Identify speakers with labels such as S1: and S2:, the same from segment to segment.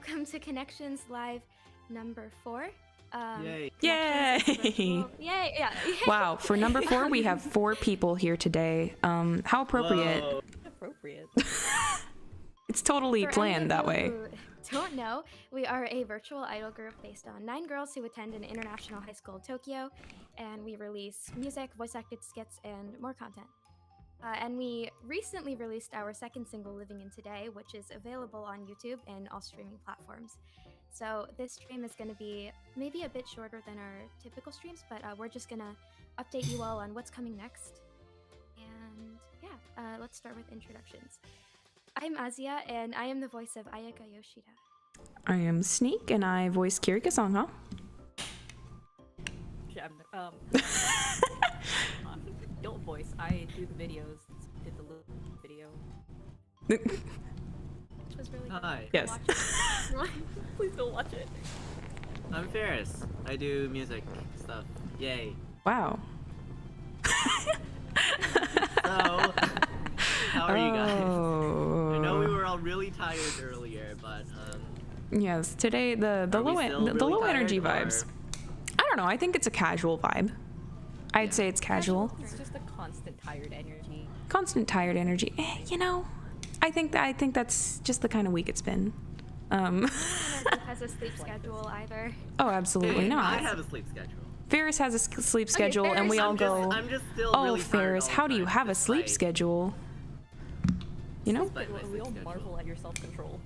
S1: welcome to Connections Live number 4.
S2: Yay.
S1: Connections is
S3: Yay.
S1: virtual- Yay! Yeah.
S3: Wow, for number 4, we have 4 people here today. How appropriate.
S2: Whoa.
S4: Appropriate.
S3: It's totally
S1: For any
S3: planned
S1: of
S3: that
S1: you
S3: way.
S1: who don't know, we are a virtual idol group based on 9 girls who attend an international high school in Tokyo, and we release music, voice-acted skits, and more content. And we recently released our second single, Living in Today, which is available on YouTube and all streaming platforms. So this stream is going to be maybe a bit shorter than our typical streams, but we're just going to update you all on what's coming next. And yeah, let's start with introductions. I'm Azia, and I am the voice of Ayaka Yoshida.
S3: I am Sneak, and I voice Kirika Songha.
S4: Don't voice. I do the videos. Did the little video.
S1: Which was really good.
S2: Hi.
S3: Yes.
S1: Watch
S4: Please don't watch it.
S2: I'm Ferris. I do music stuff. Yay.
S3: Wow.
S2: So, how are you guys?
S3: Oh.
S2: I know we were all really tired earlier, but
S3: Yes, today the
S2: are we
S3: low
S2: still
S3: the
S2: really
S3: low
S2: tired,
S3: energy
S2: or-
S3: vibes. I don't know. I think it's a casual vibe. I'd
S2: Yeah.
S3: say it's casual.
S4: It's just a constant tired energy.
S3: Constant tired energy. You know, I think that's just the kind of week it's been.
S1: Energy has a sleep schedule either.
S3: Oh, absolutely
S2: Hey,
S3: not.
S2: I have a sleep schedule.
S3: Ferris has a sleep schedule, and
S1: Ferris,
S3: we all
S2: I'm
S3: go.
S2: I'm just still
S3: Oh,
S2: really tired
S3: Ferris,
S2: all the
S3: how do you
S2: time,
S3: have a sleep
S2: despite-
S3: schedule? You know,
S2: Despite my
S4: We
S2: sleep
S4: all
S2: schedule.
S4: marvel at your self-control.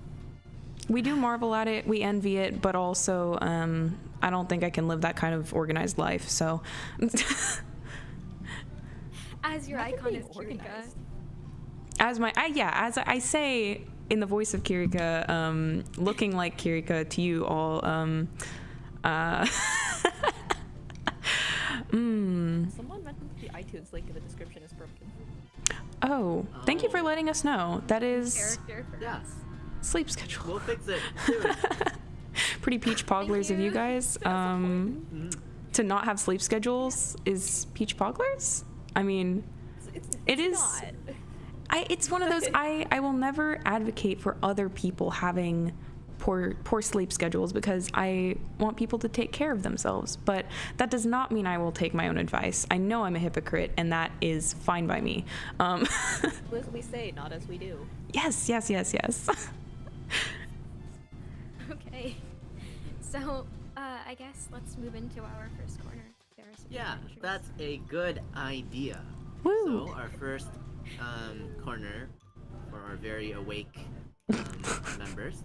S3: we do marvel at it, we envy it, but also, I don't think I can live that kind of organized life. So,
S1: As your
S4: Imagine
S1: icon
S4: being
S1: is Kirika.
S4: organized.
S3: as I say in the voice of Kirika, looking like Kirika to you all,
S4: Someone mentioned the iTunes link in the description is broken.
S3: Oh, thank you for
S2: Oh.
S3: letting us know. That is
S1: Character for
S2: Yeah.
S1: us.
S3: sleep schedule.
S2: We'll fix it soon.
S3: Pretty peach pogglers of you
S1: you.
S3: guys.
S2: Mhm.
S3: To not have sleep schedules is peach pogglers. I mean, It is-
S4: Not.
S3: it's one of those. I will never advocate for other people having poor sleep schedules because I want people to take care of themselves. But that does not mean I will take my own advice. I know I'm a hypocrite, and that is fine by me.
S4: As we say, not as we do.
S3: Yes.
S1: Okay. So, I guess let's move into our first corner. Ferris, would you
S2: Yeah,
S1: like to introduce?
S2: that's a good idea.
S3: Woo.
S2: So our first corner for our very awake members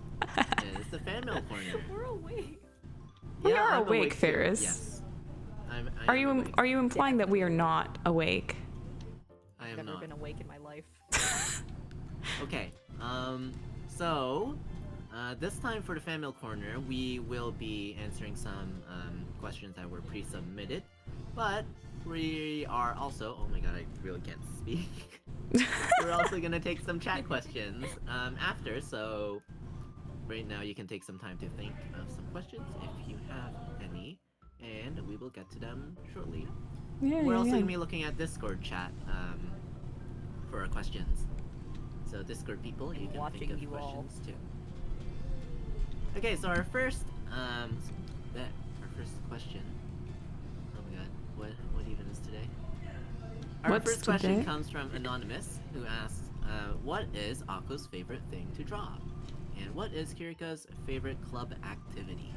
S2: is the fan mail corner.
S4: We're awake.
S3: We
S2: Yeah,
S3: are
S2: I'm
S3: awake,
S2: too.
S3: Ferris.
S2: Yes. I
S3: Are
S2: am
S3: you
S2: awake.
S3: are you implying that we are not awake?
S2: I
S4: I've
S2: am
S4: never
S2: not.
S4: been awake in my life.
S2: Okay. This time for the fan mail corner, we will be answering some questions that were pre-submitted, but we are also. Oh my god, I really can't speak. We're also gonna take some chat questions after, so right now you can take some time to think of some questions if you have any, and we will get to them shortly.
S3: Yeah,
S2: We're also
S3: yeah.
S2: gonna be looking at Discord chat for our questions. So Discord people, you can think
S4: Watching
S2: of
S4: you all.
S2: questions too. Okay, so our first question. Oh my god, what even is today? Our
S3: What's
S2: first question
S3: today?
S2: comes from Anonymous, who asks, what is Akko's favorite thing to draw? And what is Kirika's favorite club activity?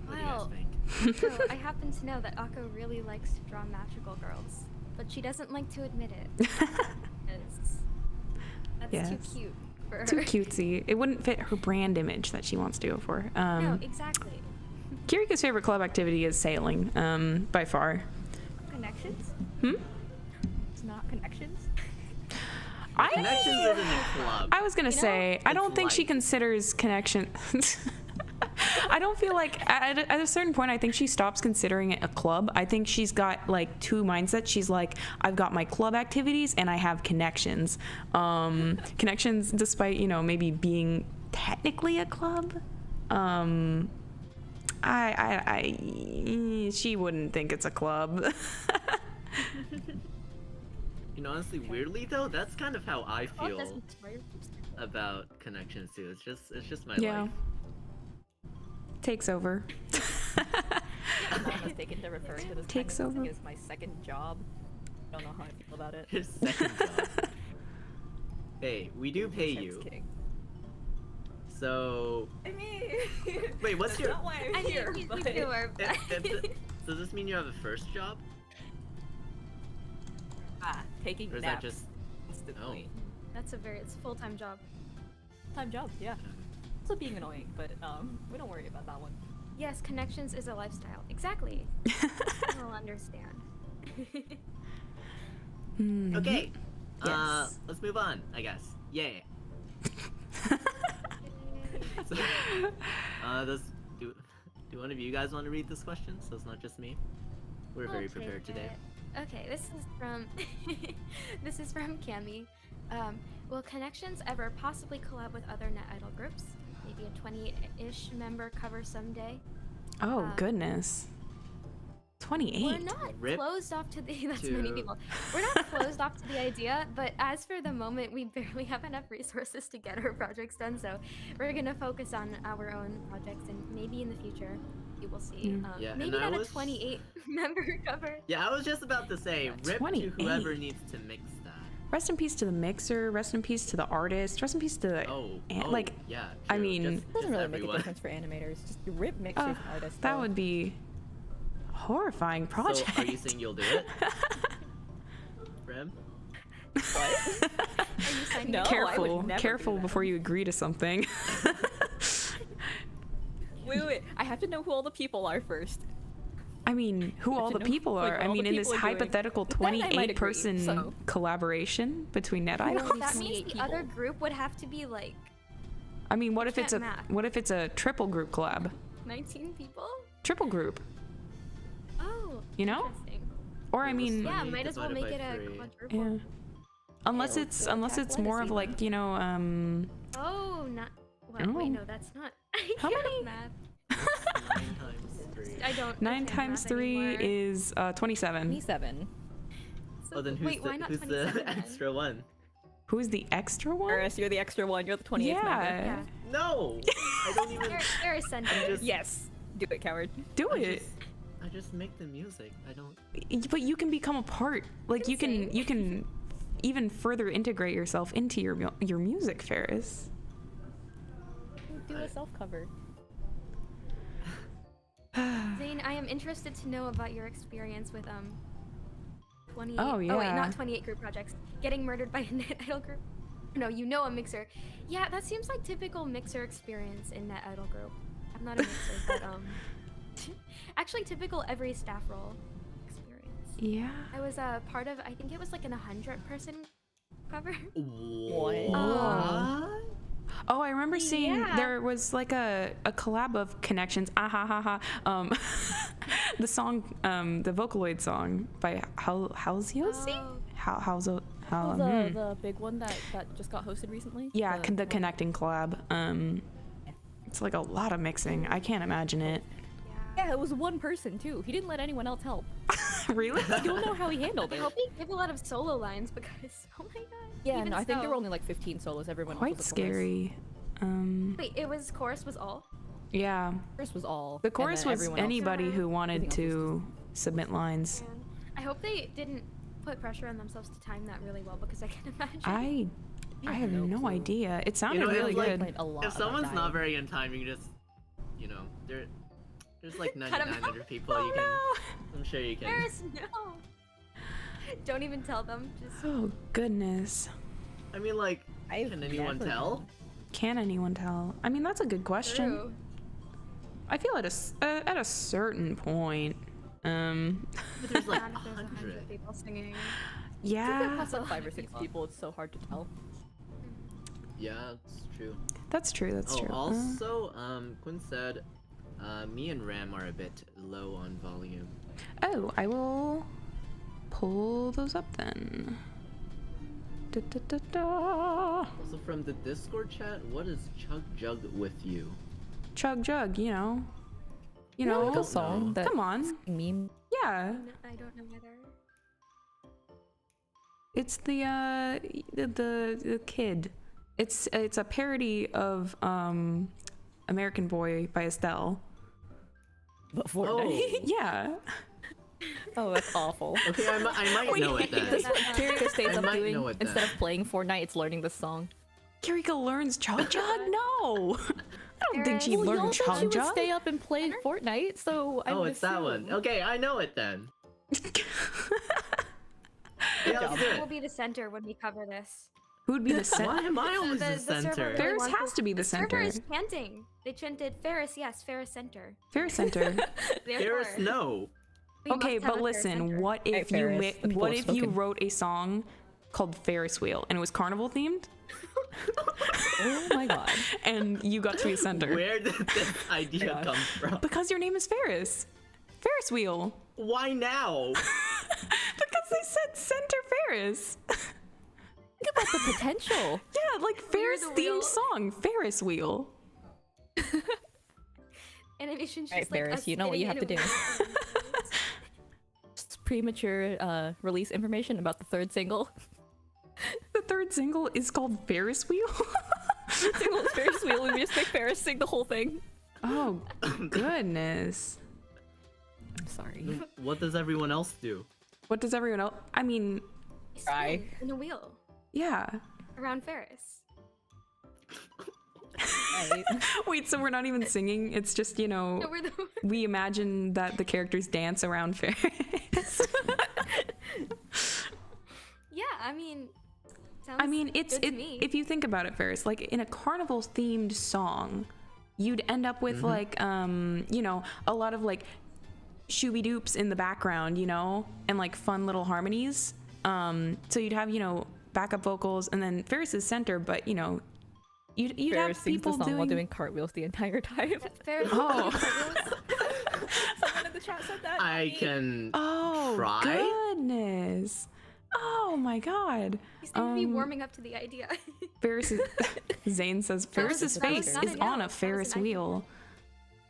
S2: What do you guys
S1: Well,
S2: think?
S1: So, I happen to know that Akko really likes to draw magical girls, but she doesn't like to admit it. 'Cause that's
S3: Yes.
S1: too cute for her.
S3: Too cutesy. It wouldn't fit her brand image that she wants to go for.
S1: No, exactly.
S3: Kirika's favorite club activity is sailing, by far.
S1: Connections?
S4: It's not connections.
S2: Connections isn't a club.
S3: I was gonna
S1: You know,
S3: say, I
S2: it's
S3: don't think she
S2: life.
S3: considers connection. I don't feel like at a certain point, I think she stops considering it a club. I think she's got like two mindsets. She's like, I've got my club activities and I have connections. Connections, despite maybe being technically a club, she wouldn't think it's a club.
S2: Honestly, weirdly though, that's kind of how I
S1: Oh,
S2: feel.
S1: doesn't-
S2: about connections too. It's just my
S3: Yeah.
S2: life.
S3: Takes over.
S4: I'm mistaken to refer to this
S3: Takes
S4: kind of thing
S3: over.
S4: as my second job. I don't know how I feel about it.
S2: His second job. Hey, we do pay
S4: I'm just
S2: you.
S4: kidding.
S2: So
S4: I mean,
S2: wait, what's
S4: that's
S2: your?
S4: not why I'm
S1: I
S4: here.
S1: mean, we
S4: but
S1: do our best.
S2: Does this mean you have a first job,
S4: taking
S2: or is that
S4: naps
S2: just?
S4: constantly.
S1: That's it's a full-time job.
S4: Time job, yeah. Also being annoying, but we don't worry about that one.
S1: Yes, connections is a lifestyle. Exactly. You'll understand.
S3: Mhm.
S2: Okay.
S3: Yes.
S2: Let's move on. I guess. Yay. So, do one of you guys want to read this question? So it's not just me. We're very
S1: I'll
S2: prepared
S1: take
S2: today.
S1: it. Okay, this is from this is from Cami. Will Connections ever possibly collab with other net idol groups? Maybe a 20-ish member cover someday.
S3: Oh goodness. 28.
S1: We're not
S2: Rip
S1: closed off to the that's many
S2: to-
S1: people. We're not closed off to the idea, but as for the moment, we barely have enough resources to get our projects done. So we're gonna focus on our own projects, and maybe in the future, you will see.
S3: Mm.
S2: Yeah, and
S1: maybe
S2: I
S1: not
S2: was-
S1: a 28 member cover.
S2: Yeah, I was just about to say, rip
S3: 28.
S2: to whoever needs to mix that.
S3: Rest in peace to the mixer. Rest in peace to the artist. Rest in peace to the. Like,
S2: yeah.
S3: I
S2: true.
S3: mean-
S2: just,
S3: It
S4: It doesn't
S2: just
S4: really
S2: everyone.
S4: make a difference for animators. Just rip mixers and artists.
S3: that
S4: though.
S3: would be horrifying project.
S2: So, are you saying you'll do it, Rem?
S4: What?
S1: Are you signing
S4: No,
S1: up?
S4: I would
S3: Careful,
S4: never do
S3: careful
S4: that.
S3: before you agree to something.
S4: Wait. I have to know who all the people are first.
S3: I mean, who all
S4: to
S3: the
S4: know,
S3: people
S4: like,
S3: are.
S4: what
S3: I
S4: all the
S3: mean, in this
S4: people are doing.
S3: hypothetical
S4: Then I might agree,
S3: 28-person
S4: so-
S3: collaboration between net
S4: Who
S3: idols.
S4: are
S1: That
S4: these
S1: means
S4: 28
S1: the other
S4: people?
S1: group would have to be like
S3: I mean, what if it's a
S1: can't math.
S3: what if it's a triple group collab?
S1: 19 people.
S3: Triple group,
S1: Oh,
S3: you know?
S1: interesting.
S3: Or I
S2: It was
S3: mean,
S1: Yeah,
S2: 28
S1: might as well
S2: divided
S1: make
S2: by
S1: it a
S2: 3.
S1: quadruple.
S3: yeah. Unless
S4: Yeah,
S3: it's
S4: so
S3: unless it's
S4: calculate
S3: more
S4: a
S3: of
S4: C
S3: like, you know,
S1: Oh, not. What?
S3: Oh.
S1: Wait, no, that's not. I
S3: How
S1: can't
S3: many?
S1: Math.
S2: 9 times 3.
S1: I don't.
S3: 9
S1: I can't
S3: times
S1: math
S3: 3
S1: anymore.
S3: is 27.
S4: 27.
S1: So-
S2: Oh, then
S1: wait, why not
S2: who's
S1: 27
S2: the
S1: then?
S2: extra one?
S3: Who's the extra one?
S4: Eris, you're the extra one. You're the 28th member.
S3: Yeah.
S1: Yeah.
S2: No, I don't even.
S1: They're essential.
S2: I'm just-
S4: Yes. Do it, coward.
S3: Do
S2: I
S3: it.
S2: I just make the music. I don't.
S3: But you can become a part. Like you can even further integrate yourself into your music, Ferris.
S4: Do a self cover.
S1: Zane, I am interested to know about your experience with 28.
S3: Oh,
S1: Oh wait,
S3: yeah.
S1: not 28 group projects. Getting murdered by a net idol group. No, you know a mixer. Yeah, that seems like typical mixer experience in net idol group. I'm not a mixer, but actually typical every staff role experience.
S3: Yeah.
S1: I was part of, I think it was like an 100-person cover.
S2: What?
S3: Oh, I remember seeing
S1: Yeah.
S3: there was like a collab of Connections. Ah ha ha ha. The song, the Vocaloid song by Halsey?
S1: Oh.
S4: The big one that just got hosted recently.
S3: Yeah, the Connecting collab. It's like a lot of mixing. I can't imagine it.
S1: Yeah.
S4: Yeah, it was one person too. He didn't let anyone else help.
S3: Really?
S4: I don't know how he handled
S1: I
S4: it.
S1: hope he gave a lot of solo lines because, oh my god.
S4: Yeah,
S1: Even
S4: no, I think there
S1: so-
S4: were only like 15 solos. Everyone
S3: Quite
S4: else was a chorus.
S3: scary.
S1: Wait, it was chorus was all?
S3: Yeah.
S4: Chorus was all.
S3: The
S4: and
S3: chorus
S4: then
S3: was
S4: everyone else-
S3: anybody who wanted
S4: everything else
S3: to submit lines.
S1: Man. I hope they didn't put pressure on themselves to time that really well because I can imagine.
S3: I have no
S4: clue.
S3: idea. It sounded
S2: know, it's
S3: really
S2: like-
S3: good.
S4: Complained a lot
S2: If
S4: about
S2: someone's
S4: dying.
S2: not very on time, you can just, there's like
S1: Cut 'em
S2: 9,900
S1: out.
S2: people.
S3: Oh
S2: You can. I'm sure you can.
S1: Paris, no. Don't even tell them. Just
S3: Oh goodness.
S2: I mean, like,
S4: I've
S2: can anyone
S4: never
S2: tell?
S4: known.
S3: Can anyone tell? I mean, that's a good question.
S1: true.
S3: I feel at a certain point.
S2: But there's like
S1: Not if there's
S2: 100.
S1: people singing.
S3: Yeah,
S4: Plus like 5 or 6 people, it's so hard to tell.
S2: Yeah, it's true.
S3: that's true. That's
S2: Oh,
S3: true.
S2: also, Quinn said, me and Ram are a bit low on volume.
S3: Oh, I will pull those up then. Da, da, da, da.
S2: Also, from the Discord chat, what is Chug Jug with you?
S3: Chug jug, you know. You
S4: know,
S3: know.
S4: like a song that
S3: Come on.
S4: meme.
S3: Yeah.
S1: No, I don't know whether.
S3: It's the kid. It's a parody of American Boy by Estelle.
S4: But Fortnite.
S3: Yeah.
S4: Oh, that's awful.
S2: Okay, I might know it then.
S4: That's what Kiriko stays
S2: I
S4: up
S2: might
S4: doing.
S2: know it
S4: Instead
S2: then.
S4: of playing Fortnite, it's learning the song.
S3: Kiriko learns Chug Jug? No! I don't think she
S1: Well,
S3: learned
S4: Y'all said she
S3: Chug
S4: would
S3: Jug.
S4: stay up and play Fortnite, so I
S2: Oh,
S4: would
S2: it's that one.
S4: assume.
S2: Okay, I know it then. Yeah, let's do
S1: Who
S2: it.
S1: will be the center when we cover this?
S3: Who'd be the
S2: Why
S3: center?
S2: am I always the
S1: server
S2: center?
S1: really
S3: Ferris
S1: wants
S3: has
S1: us-
S3: to be the
S1: server
S3: center.
S1: is chanting. They chanted Ferris, yes, Ferris center.
S3: Ferris Center.
S2: Ferris,
S1: Therefore,
S2: no.
S1: we
S3: Okay,
S1: must have
S3: but
S1: a Ferris
S3: listen,
S1: center.
S3: what if
S4: Hey,
S3: you
S4: Ferris, the people
S3: what
S4: have
S3: if you
S4: spoken.
S3: wrote a song called Ferris Wheel and it was carnival themed
S4: Oh my god.
S3: and you got to be a center?
S2: Where did this idea
S4: God.
S2: come from?
S3: Because your name is Ferris. Ferris Wheel.
S2: Why now?
S3: Because they said Center Ferris.
S4: Think about the potential.
S3: Yeah, like Ferris
S1: the
S3: themed
S1: wheel.
S3: song, Ferris Wheel.
S1: Animation's
S4: Alright,
S1: just like
S4: Ferris,
S1: us
S4: you know what you
S1: sitting
S4: have to
S1: in a
S4: do.
S1: wheel.
S4: Just premature release information about the third single.
S3: The third single is called Ferris Wheel.
S4: Single is Ferris wheel. We just make Ferris sing the whole thing.
S3: Oh goodness.
S4: I'm sorry.
S2: What does everyone else do?
S3: What does everyone else? I mean,
S1: We
S4: Try.
S1: spin in a wheel
S3: yeah.
S1: around Ferris.
S4: Right.
S3: Wait, so we're not even singing? It's just, you know,
S1: No, we're the
S3: we imagine that the characters dance around Ferris.
S1: yeah. I mean,
S3: I mean, it's
S1: good to me.
S3: if you think about it, Ferris, like in a carnival themed song, you'd end up with like you know, a lot of like shooby doops in the background, you know, and like fun little harmonies. So you'd have, you know, backup vocals and then Ferris is center, but you know, you'd
S4: Ferris
S3: have
S4: sings the
S3: people
S4: song while doing cartwheels the entire time.
S1: Ferris.
S3: Oh.
S4: Someone in the chat said that.
S2: I can
S3: Oh
S2: try.
S3: goodness. Oh my god.
S1: You seem to be warming up to the idea.
S3: Ferris is, Zane says Ferris's
S1: that was
S3: face
S1: not
S3: is
S1: a
S3: on
S1: no,
S3: a
S1: that was
S3: Ferris
S1: an idea.
S3: wheel.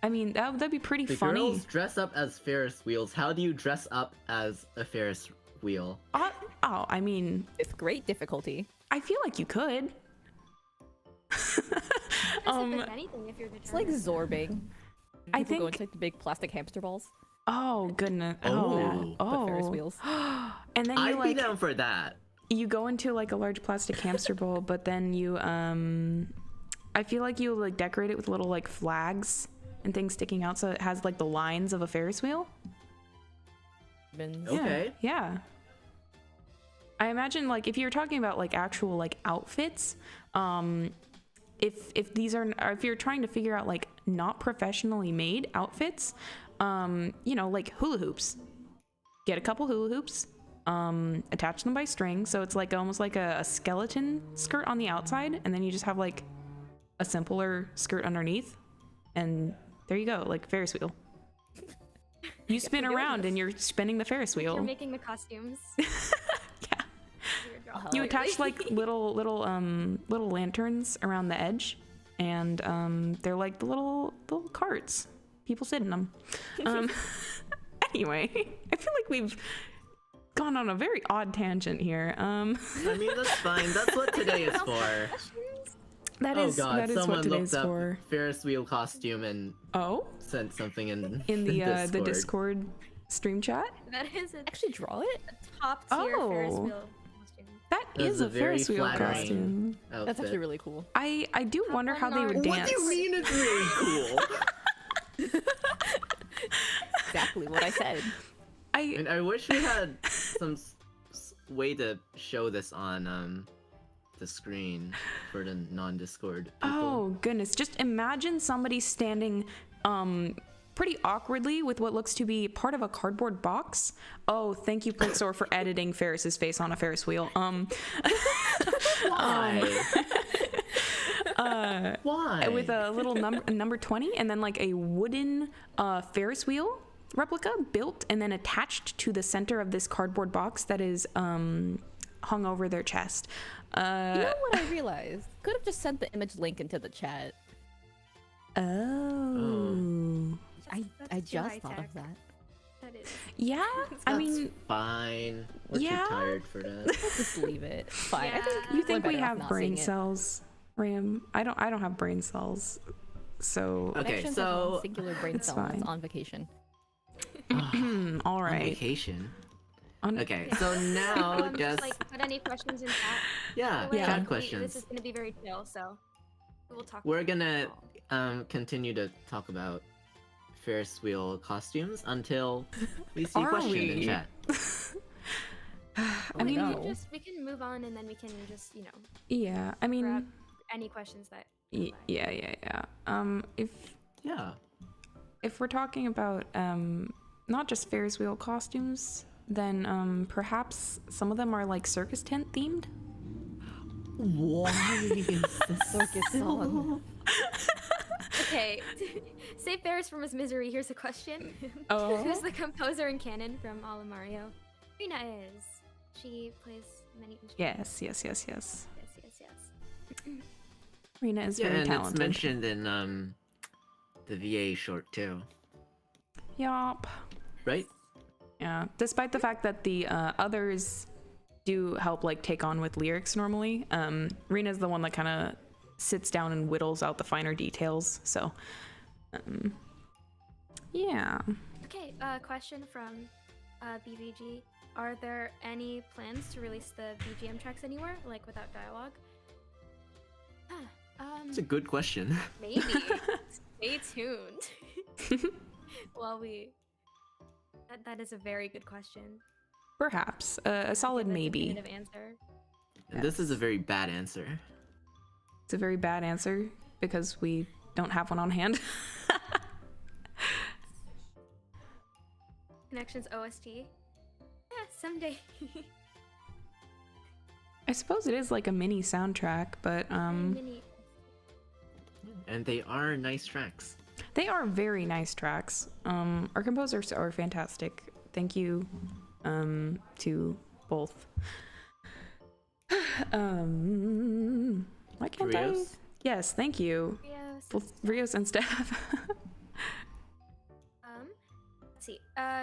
S3: I mean, that'd be pretty
S2: The
S3: funny.
S2: girls dress up as Ferris wheels. How do you dress up as a Ferris wheel?
S3: Oh, I mean,
S4: With great difficulty.
S3: I feel like you could.
S1: If there's anything, if you're
S4: It's like
S1: determined.
S4: zorbing.
S3: I
S4: People go
S3: think-
S4: into like the big plastic hamster balls.
S3: Oh goodness.
S2: Oh.
S4: But Ferris
S3: Oh.
S4: wheels.
S3: And then you
S2: I'd be
S3: like
S2: down for that.
S3: you go into like a large plastic hamster bowl, but then you I feel like you like decorate it with little like flags and things sticking out so it has like the lines of a Ferris wheel.
S4: Bins.
S3: Yeah,
S2: Okay.
S3: Yeah. I imagine like if you're talking about like actual like outfits, if these are or if you're trying to figure out like not professionally made outfits, you know, like hula hoops. Get a couple hula hoops, attach them by string, so it's like almost like a skeleton skirt on the outside, and then you just have like a simpler skirt underneath, and there you go, like Ferris wheel. You spin around and you're spinning the Ferris
S1: You're
S3: wheel.
S1: making the costumes.
S3: Yeah.
S1: Weird job.
S3: You
S4: Like-
S3: attach like little lanterns around the edge, and they're like the little carts. People sit in them. Anyway, I feel like we've gone on a very odd tangent here.
S2: I mean, that's fine. That's what today is for.
S3: That
S2: Oh
S3: is
S2: god,
S3: that is
S2: someone
S3: what today's
S2: looked up
S3: for.
S2: Ferris wheel costume and
S3: Oh,
S2: sent something in
S3: in the Discord stream chat.
S1: That is a
S4: Actually draw it?
S1: top tier Ferris
S3: Oh.
S1: wheel costume.
S3: That
S2: That
S3: is
S2: is
S3: a
S2: a very
S3: Ferris wheel
S2: flattering
S3: costume.
S2: outfit.
S4: That's actually really cool.
S3: I do wonder how they would
S1: What
S3: dance.
S2: What do you mean it's really cool?
S4: Exactly what I said.
S2: And I wish we had some way to show this on the screen for the non-Discord people.
S3: Oh goodness, just imagine somebody standing pretty awkwardly with what looks to be part of a cardboard box. Oh, thank you Pixar for editing Ferris's face on a Ferris wheel.
S2: Why? Why?
S3: With a little number 20 and then like a wooden Ferris wheel replica built and then attached to the center of this cardboard box that is hung over their chest.
S4: You know what I realized? Could have just sent the image link into the chat.
S3: Oh.
S4: I
S1: That's too
S4: just thought
S1: high-tech.
S4: of that.
S1: That is.
S3: Yeah, I
S2: That's
S3: mean,
S2: fine. We're
S3: yeah.
S2: too tired for that.
S4: Just leave it. Fine. I
S1: Yeah.
S4: think
S3: you think
S4: we're
S3: we
S4: better off
S3: have
S4: not
S3: brain
S4: seeing it.
S3: cells? Ram, I don't have brain cells, so
S2: Okay,
S4: Connections
S2: so-
S4: have one singular brain
S3: It's
S4: cell that's
S3: fine.
S4: on vacation.
S3: all
S2: On
S3: right.
S2: vacation.
S3: On-
S2: Okay, so now just
S1: like put any questions in chat.
S2: yeah,
S1: By the way,
S2: chat
S1: This
S2: questions.
S1: is gonna be very chill, so we will talk.
S2: We're gonna continue to talk about Ferris wheel costumes until we see
S3: Are
S2: questions in
S3: we?
S2: chat.
S3: I mean,
S4: no.
S1: we can move on and then we can just
S3: yeah. I mean,
S1: grab any questions that.
S3: yeah.
S2: Yeah.
S3: If we're talking about not just Ferris wheel costumes, then perhaps some of them are like circus tent themed.
S2: Why is this
S4: Circus song.
S1: Okay, save Ferris from his misery. Here's a question.
S3: Oh.
S1: Who's the composer in canon from All of Mario? Rina is. She plays many instruments.
S3: Yes.
S1: Yes.
S3: Rena is
S2: Yeah,
S3: very
S2: and
S3: talented.
S2: it's mentioned in the VA short too,
S3: Yup.
S2: right?
S3: Yeah. Despite the fact that the others do help like take on with lyrics normally, Rena's the one that kind of sits down and whittles out the finer details. So, yeah.
S1: Okay, question from BVG. Are there any plans to release the BGM tracks anywhere, like without dialogue?
S2: It's a good question.
S1: Maybe. Stay tuned. While we. That is a very good question.
S3: Perhaps a solid
S1: Give a
S3: maybe.
S1: definitive answer.
S2: And this is a very bad answer.
S3: It's a very bad answer because we don't have one on hand.
S1: Connections OST. Yeah, someday.
S3: I suppose it is like a mini soundtrack, but
S1: Mini.
S2: And they are nice tracks.
S3: they are very nice tracks. Our composers are fantastic. Thank you to both. Why can't I?
S2: Rios?
S3: Yes, thank you.
S1: Rios.
S3: Both Rios and Steph.
S1: Let's see.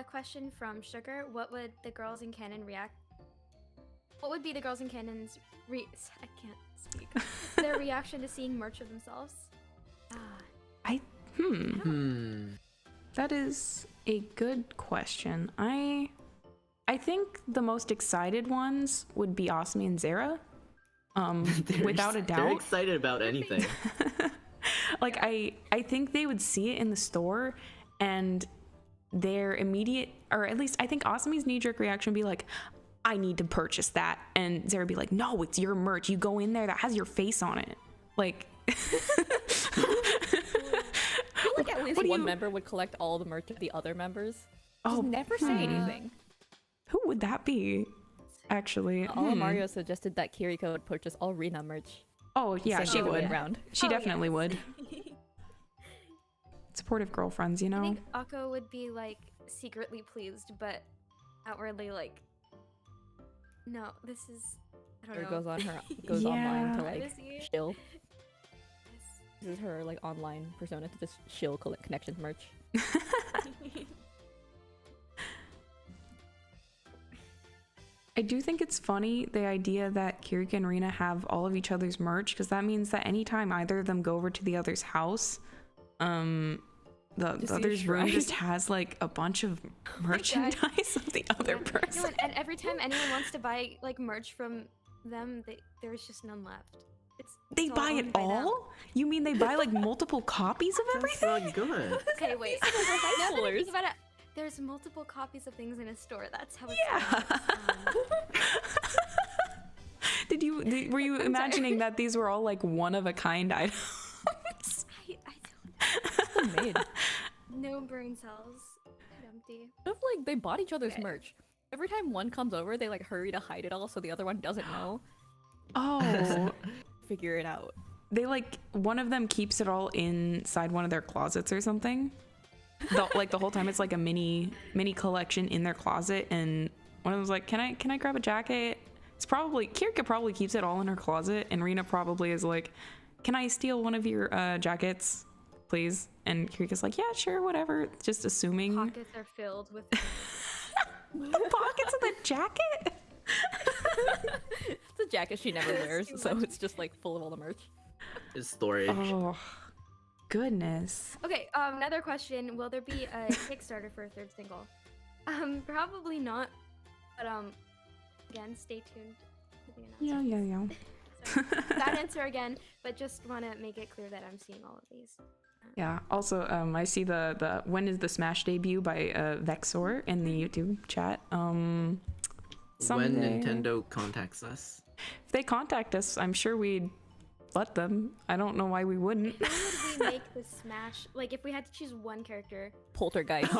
S1: Question from Sugar. What would the girls in canon react? What would be the girls in canon's I can't speak. Their reaction to seeing merch of themselves?
S3: That is a good question. I think the most excited ones would be Asmi and Zara. Without a
S2: They're
S3: doubt.
S2: excited about anything.
S3: Like I think they would see it in the store and their immediate, or at least I think Asami's knee-jerk reaction would be like, I need to purchase that. And Zara would be like, no, it's your merch. You go in there, that has your face on it. Like
S4: I feel like at least
S3: What do
S4: one
S3: you-
S4: member would collect all the merch of the other members.
S3: Oh,
S4: Just never say anything.
S3: who would that be? Actually,
S4: All Mario suggested that Kiriko would purchase all Rina merch.
S3: Oh yeah,
S4: Send
S3: she
S4: it
S3: would.
S4: around.
S3: She
S1: Oh,
S3: definitely
S1: yes.
S3: would. Supportive girlfriends, you
S1: I
S3: know.
S1: think Akko would be like secretly pleased, but outwardly like, no, this is. I
S4: Or
S1: don't know.
S4: goes online to
S3: Yeah.
S4: like
S1: Privacy.
S4: shill.
S1: Yes.
S4: This is her like online persona to just shill collect connections merch.
S3: I do think it's funny the idea that Kirika and Rina have all of each other's merch, because that means that anytime either of them go over to the other's house, the
S4: Just see a
S3: other's room
S4: shrine.
S3: just has like a bunch of merchandise of the other
S1: No,
S3: person.
S1: and every time anyone wants to buy like merch from them, there's just none left.
S3: They
S1: it's all
S3: buy it
S1: owned by them.
S3: all? You mean they buy like multiple copies of
S2: That's
S3: everything?
S2: not good.
S1: Okay, wait.
S4: These are high
S1: Now that I
S4: schoolers.
S1: think about it, there's multiple copies of things in a store. That's how it's
S3: Yeah. Were you imagining that these were all like one of a kind items?
S1: I don't
S4: Made.
S1: no brain cells. Empty.
S4: What if like they bought each other's merch? Every time one comes over, they like hurry to hide it all so the other one doesn't know.
S3: Oh,
S4: Figure it out.
S3: they like one of them keeps it all inside one of their closets or something. Like the whole time it's like a mini collection in their closet, and one of them's like, can I grab a jacket? It's probably Kirka probably keeps it all in her closet, and Rina probably is like, can I steal one of your jackets, please? And Kirka's like, yeah, sure, whatever. Just assuming
S1: Pockets are filled with.
S3: the pockets of the jacket.
S4: It's a jacket she never wears, so it's just like full of all the merch.
S2: is storage.
S3: Oh, goodness.
S1: Okay, another question. Will there be a Kickstarter for a third single? Probably not. But again, stay tuned to the announcement.
S3: Yeah.
S1: So, that answer again, but just want to make it clear that I'm seeing all of these.
S3: Yeah. Also, I see the when is the Smash debut by Vexor in the YouTube chat.
S2: When
S3: Someday.
S2: Nintendo contacts us.
S3: If they contact us, I'm sure we'd let them. I don't know why we wouldn't.
S1: Who would we make the Smash? Like, if we had to choose one character,
S4: Poltergeist.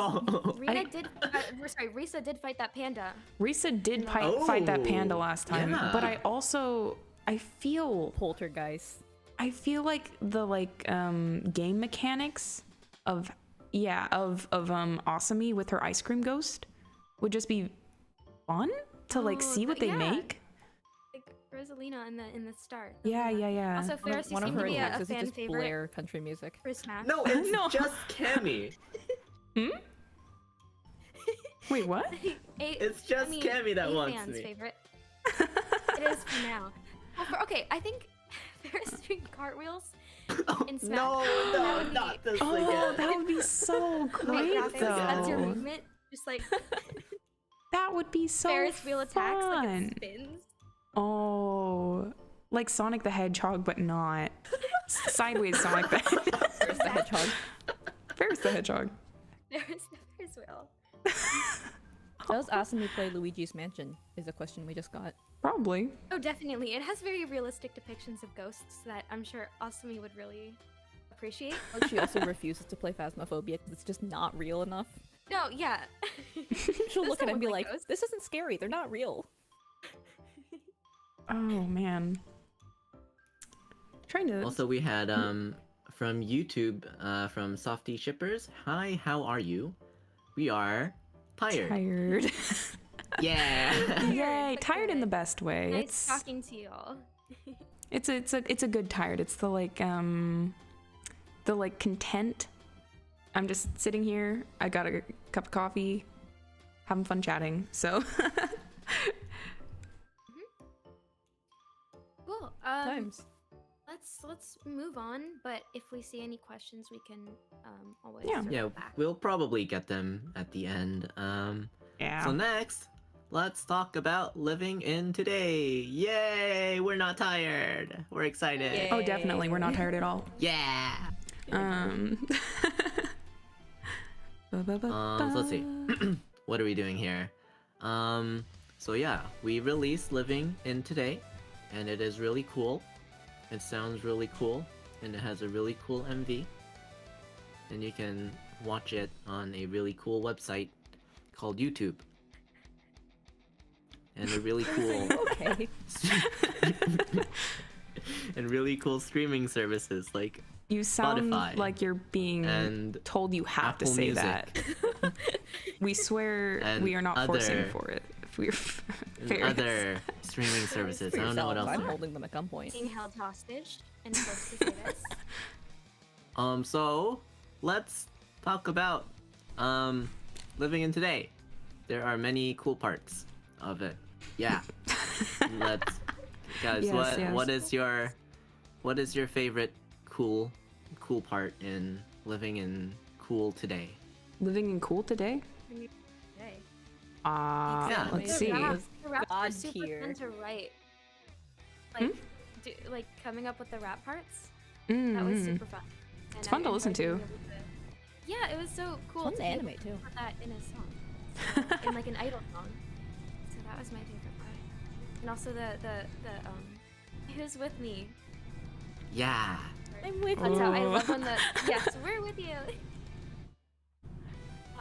S1: Risa did fight that panda.
S3: Risa did
S2: Oh,
S3: fight that panda last time,
S2: yeah.
S3: but I feel
S4: Poltergeist.
S3: like the game mechanics of Asami with her ice cream ghost would just be fun to see what they
S1: yeah.
S3: make.
S1: Like Rosalina in the start.
S3: Yeah.
S1: Also, Ferris, you
S4: One of
S1: seem to
S4: her
S1: be
S4: attacks
S1: a
S4: is
S1: fan
S4: just
S1: favorite
S4: blare country music.
S1: for Smash.
S2: No, it's
S3: No.
S2: just Cammy.
S3: Wait, what?
S2: It's just Cammy that wants
S1: fan's
S2: me.
S1: favorite. It is for now. Well, okay, I think Ferris doing cartwheels in Smash.
S2: No,
S1: that would be-
S2: not this
S3: Oh,
S2: again.
S3: that would be so great,
S1: graphics, that's your
S3: though.
S1: movement. Just like
S3: That would be so
S1: Ferris wheel attacks, like
S3: fun.
S1: it spins.
S3: Oh, like Sonic the Hedgehog, but not sideways Sonic the Hedgehog.
S4: Where's the hedgehog?
S3: Ferris the Hedgehog.
S1: Ferris the Ferris wheel.
S4: Does Asami play Luigi's Mansion? Is a question we just got.
S3: Probably.
S1: Oh, definitely. It has very realistic depictions of ghosts that I'm sure Asumi would really appreciate.
S4: But she also refuses to play Phasmophobia because it's just not real enough.
S1: No, yeah.
S4: She'll
S1: Those
S4: look at it
S1: don't
S4: and be
S1: look
S4: like,
S1: ghosts.
S4: "This isn't scary. They're not real."
S3: Oh man. Trying to.
S2: Also, we had from YouTube from Softy Shippers. Hi, how are you? We are tired.
S3: Tired.
S2: Yeah.
S3: Yay!
S1: but
S3: Tired in the
S1: good.
S3: best way.
S1: Nice talking to you all.
S3: It's a good tired. It's the content. I'm just sitting here. I got a cup of coffee, having fun chatting. So
S1: Cool.
S4: Times.
S1: Let's move on. But if we see any questions, we can always
S3: Yeah.
S1: circle
S2: Yeah,
S1: back.
S2: we'll probably get them at the end.
S3: yeah.
S2: So next, let's talk about living in today. Yay! We're not tired. We're excited.
S4: Yay.
S3: Oh, definitely. We're not tired at all.
S2: Yeah. So let's see. What are we doing here? So yeah, we released Living in today, and it is really cool. It sounds really cool, and it has a really cool MV. And you can watch it on a really cool website called YouTube. And a really cool
S4: Okay.
S2: and really cool streaming services like
S3: You sound
S2: Spotify
S3: like you're being
S2: and
S3: told you have to
S2: Apple
S3: say
S2: Music.
S3: that. We swear
S2: And
S3: we are not forcing
S2: other-
S3: for it. If we're
S2: and
S3: fair.
S2: other streaming services.
S4: For
S2: I don't know what
S4: yourself,
S2: else.
S4: I'm
S2: there-
S4: holding them at gunpoint.
S1: Being held hostage and supposed to say this.
S2: So let's talk about living in today. There are many cool parts of it. Yeah. Let's guys,
S3: Yes, yes.
S2: what is your favorite cool part in living in cool today?
S3: Living in cool today?
S1: Okay.
S2: Yeah.
S3: Let's
S4: The
S3: see.
S4: rap-
S1: The raps are
S4: God
S1: super
S4: tier.
S1: fun to write.
S3: Hmm?
S1: Like coming up with the rap parts. That was super fun. And
S3: It's fun
S1: I
S3: to listen
S1: enjoyed
S3: to.
S1: being able to- Yeah, it was so cool
S4: Fun
S1: to
S4: to
S1: be able
S4: animate, too.
S1: put that in a song, in like an idol song. So that was my favorite part. And also the who's with me.
S2: Yeah.
S4: I'm with
S1: That's how I
S3: Ooh.
S1: love when the yes, we're with you.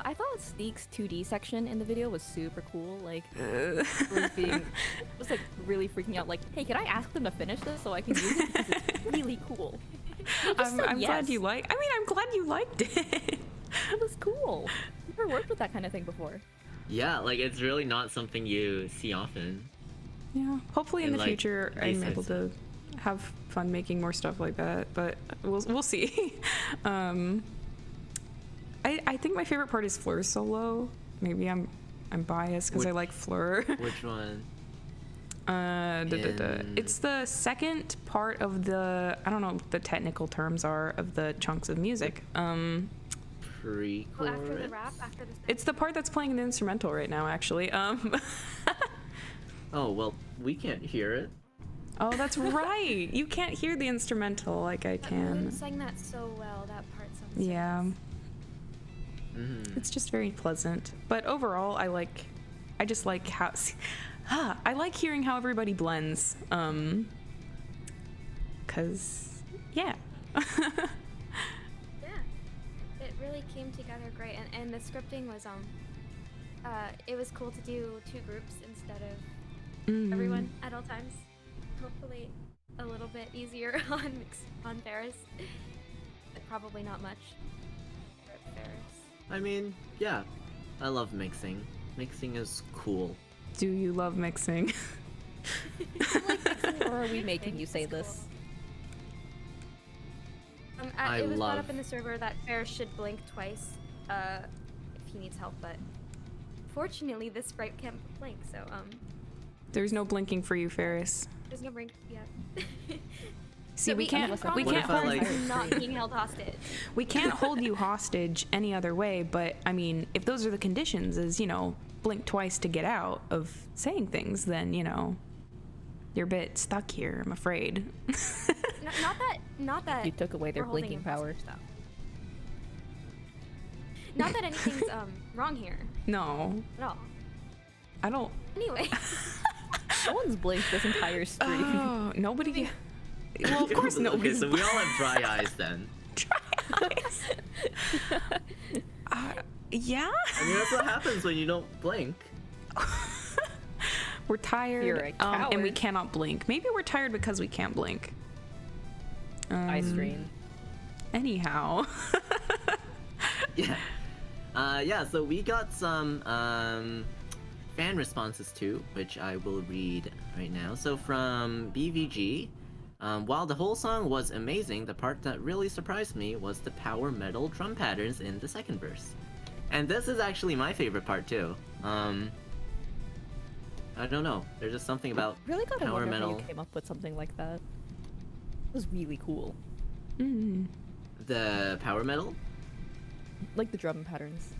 S4: I thought Sneak's 2D section in the video was super cool. Like, was like really freaking out. Like, hey, can I ask them to finish this so I can use it because it's really cool. They just said
S3: I'm glad
S4: yes.
S3: you like. I mean, I'm glad you liked it.
S4: It was cool. Never worked with that kind of thing before.
S2: Yeah, like it's really not something you see often.
S3: Yeah. Hopefully in
S2: And,
S3: the
S2: like,
S3: future I'm
S2: these
S3: able to have fun making more stuff like that, but we'll see. I think my favorite part is Fleur's solo. Maybe I'm biased because I
S2: Which-
S3: like Fleur.
S2: Which one?
S3: It's the second part of the, I don't know what the technical terms are of the chunks of music.
S2: Pre-chorus?
S1: Well, after the rap, after the.
S3: It's the part that's playing the instrumental right now, actually.
S2: Oh, well, we can't hear it.
S3: Oh, that's right. You can't hear the instrumental like I
S1: But Moon
S3: can.
S1: sang that so well. That part sounds. So
S3: Yeah.
S1: nice.
S3: It's just very pleasant. But overall, I just like how, I like hearing how everybody blends. 'Cause, yeah.
S1: Yeah, it really came together great, and the scripting was it was cool to do two groups instead of everyone at all times. Hopefully, a little bit easier on Ferris, but probably not much for Ferris.
S2: I mean, yeah. I love mixing. Mixing is cool.
S3: Do you love mixing?
S4: Or are we making you say
S1: It's cool.
S4: this?
S2: I
S1: It was brought
S2: love-
S1: up in the server that Ferris should blink twice if he needs help, but fortunately this sprite can't blink, so
S3: There's no blinking for you, Ferris.
S1: there's no blink yet.
S3: See,
S1: So
S3: we can't
S4: What
S3: we
S2: What
S3: can't
S2: if I,
S3: hold,
S2: like-
S1: not being held hostage.
S3: we can't hold you hostage any other way, but I mean, if those are the conditions, is, you know, blink twice to get out of saying things, then, you know, you're a bit stuck here, I'm afraid.
S1: Not that
S4: You took away their
S1: we're holding
S4: blinking
S1: him
S4: power.
S1: hostage, though. Not that anything's wrong here
S3: No,
S1: at all.
S3: I don't.
S1: Anyway,
S4: No one's blinked this entire stream.
S3: Oh, nobody. Well, of course
S2: Okay,
S3: nobody's.
S2: so we all have dry eyes then.
S3: Dry eyes. Yeah.
S2: I mean, that's what happens when you don't blink.
S3: We're tired,
S4: You're a
S3: and we
S4: coward.
S3: cannot blink. Maybe we're tired because we can't blink.
S4: Eye strain.
S3: Anyhow.
S2: Yeah. Yeah, so we got some fan responses too, which I will read right now. So from BVG, while the whole song was amazing, the part that really surprised me was the power metal drum patterns in the second verse. And this is actually my favorite part too. I don't know. There's just something about
S4: Really gotta
S2: power
S4: wonder how
S2: metal.
S4: you came up with something like that. It was really cool.
S2: The power metal?
S4: Like the drum patterns.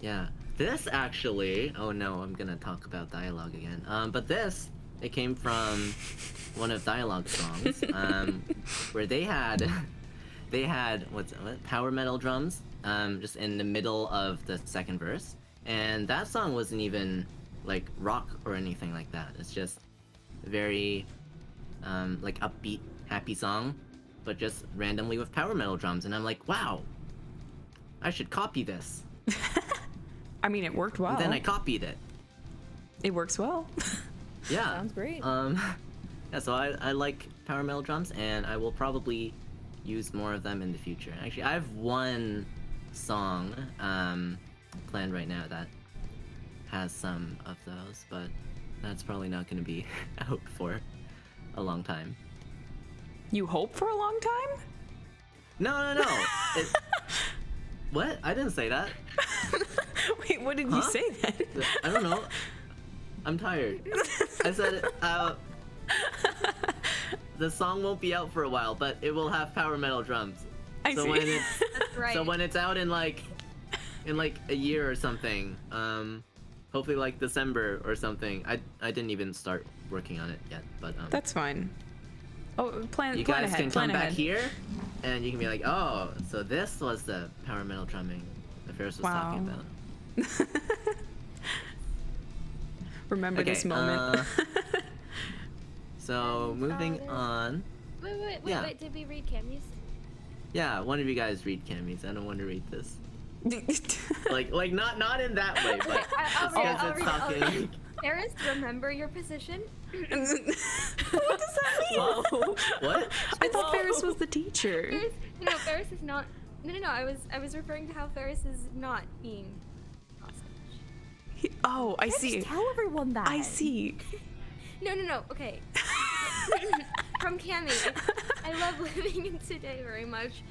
S2: Yeah. This actually, oh no, I'm gonna talk about dialogue again. But this, it came from one of Dialogue's songs, where they had what, power metal drums, just in the middle of the second verse, and that song wasn't even like rock or anything like that. It's just a very like upbeat, happy song, but just randomly with power metal drums, and I'm like, wow, I should copy this.
S3: I mean, it worked well.
S2: And then I copied it.
S3: It works well.
S2: Yeah.
S4: Sounds great.
S2: Yeah, so I like power metal drums, and I will probably use more of them in the future. Actually, I have one song planned right now that has some of those, but that's probably not going to be out for a long time.
S3: You hope for a long time?
S2: No. What? I didn't say that.
S3: Wait, what did you
S2: Huh?
S3: say then?
S2: I don't know. I'm tired. I said the song won't be out for a while, but it will have power metal drums.
S3: I
S2: so
S3: see.
S2: when it's
S1: That's right.
S2: so when it's out in like a year or something, hopefully like December or something. I didn't even start working on it yet, but
S3: That's fine. Oh, plan
S2: you
S3: plan
S2: guys
S3: ahead.
S2: can
S3: plan
S2: come back
S3: ahead.
S2: here, and you can be like, oh, so this was the power metal drumming that Ferris was talking
S3: Wow.
S2: about.
S3: Remember
S2: Okay,
S3: this moment.
S2: So moving on.
S1: Wait,
S2: Yeah.
S1: did we read Cammy's?
S2: Yeah, one of you guys read Cammy's. I don't want to read this. Like not in that way, but
S1: I'll
S2: just
S1: read it,
S2: 'cause
S1: I'll
S2: it's
S1: read it, I'll read
S2: talking.
S1: it. Ferris, remember your position?
S3: What does that mean?
S2: What?
S3: I thought Ferris was the teacher.
S1: Ferris is not. No. I was referring to how Ferris is not being hostage.
S3: Oh, I see.
S4: Just tell everyone that.
S3: I see.
S1: No. Okay. From Cammy, I love living in today very much.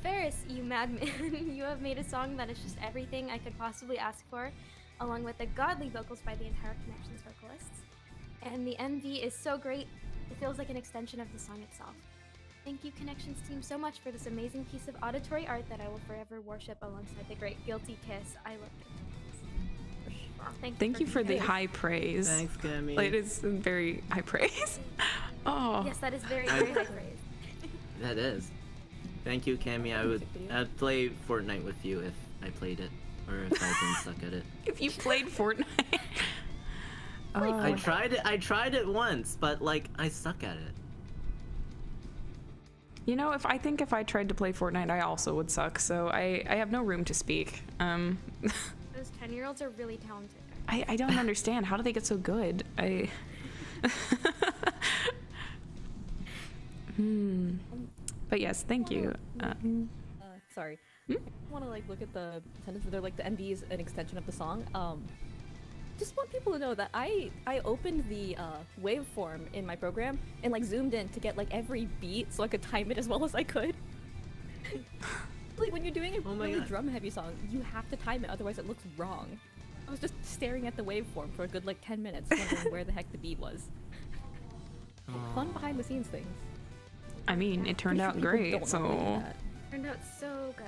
S1: Ferris, you madman, you have made a song that is just everything I could possibly ask for, along with the godly vocals by the entire Connections vocalists. And the MV is so great, it feels like an extension of the song itself. Thank you, Connections team, so much for this amazing piece of auditory art that I will forever worship alongside the great Guilty Kiss. I love it. For sure.
S3: Thank you for the high praise.
S2: Thanks, Cammy.
S3: It is very high praise. Oh.
S1: Yes, that is very, very high praise.
S2: That is. Thank you, Cammy. I'd play Fortnite with you if I played it, or if I didn't suck at it.
S3: If you played Fortnite. Oh.
S2: I tried it once, but like I suck at it.
S3: You know, if I tried to play Fortnite, I also would suck. So I have no room to speak.
S1: Those 10-year-olds are really talented.
S3: I don't understand. How do they get so good? But yes, thank you.
S4: Sorry. I want to like look at the sentence. They're like the MV is an extension of the song. Just want people to know that I opened the waveform in my program and like zoomed in to get like every beat so I could time it as well as I could. Like when you're doing a really drum heavy song, you have to time it, otherwise it looks wrong. I was just staring at the waveform for a good like 10 minutes wondering where the heck the beat was. Fun behind the scenes things.
S3: I mean, it turned out great, so...
S1: Turned out so good.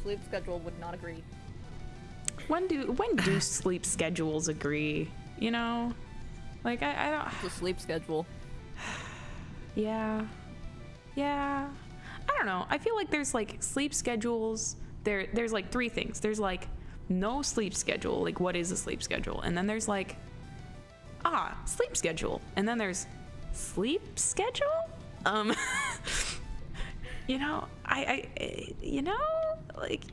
S4: Sleep schedule would not agree.
S3: When do sleep schedules agree? You know? Like, I don't...
S4: It's a sleep schedule.
S3: Yeah. I don't know. I feel like there's, like, sleep schedules. There's, like, three things. There's, like, no sleep schedule. Like, what is a sleep schedule? And then there's, like, sleep schedule. And then there's sleep schedule? You know, like,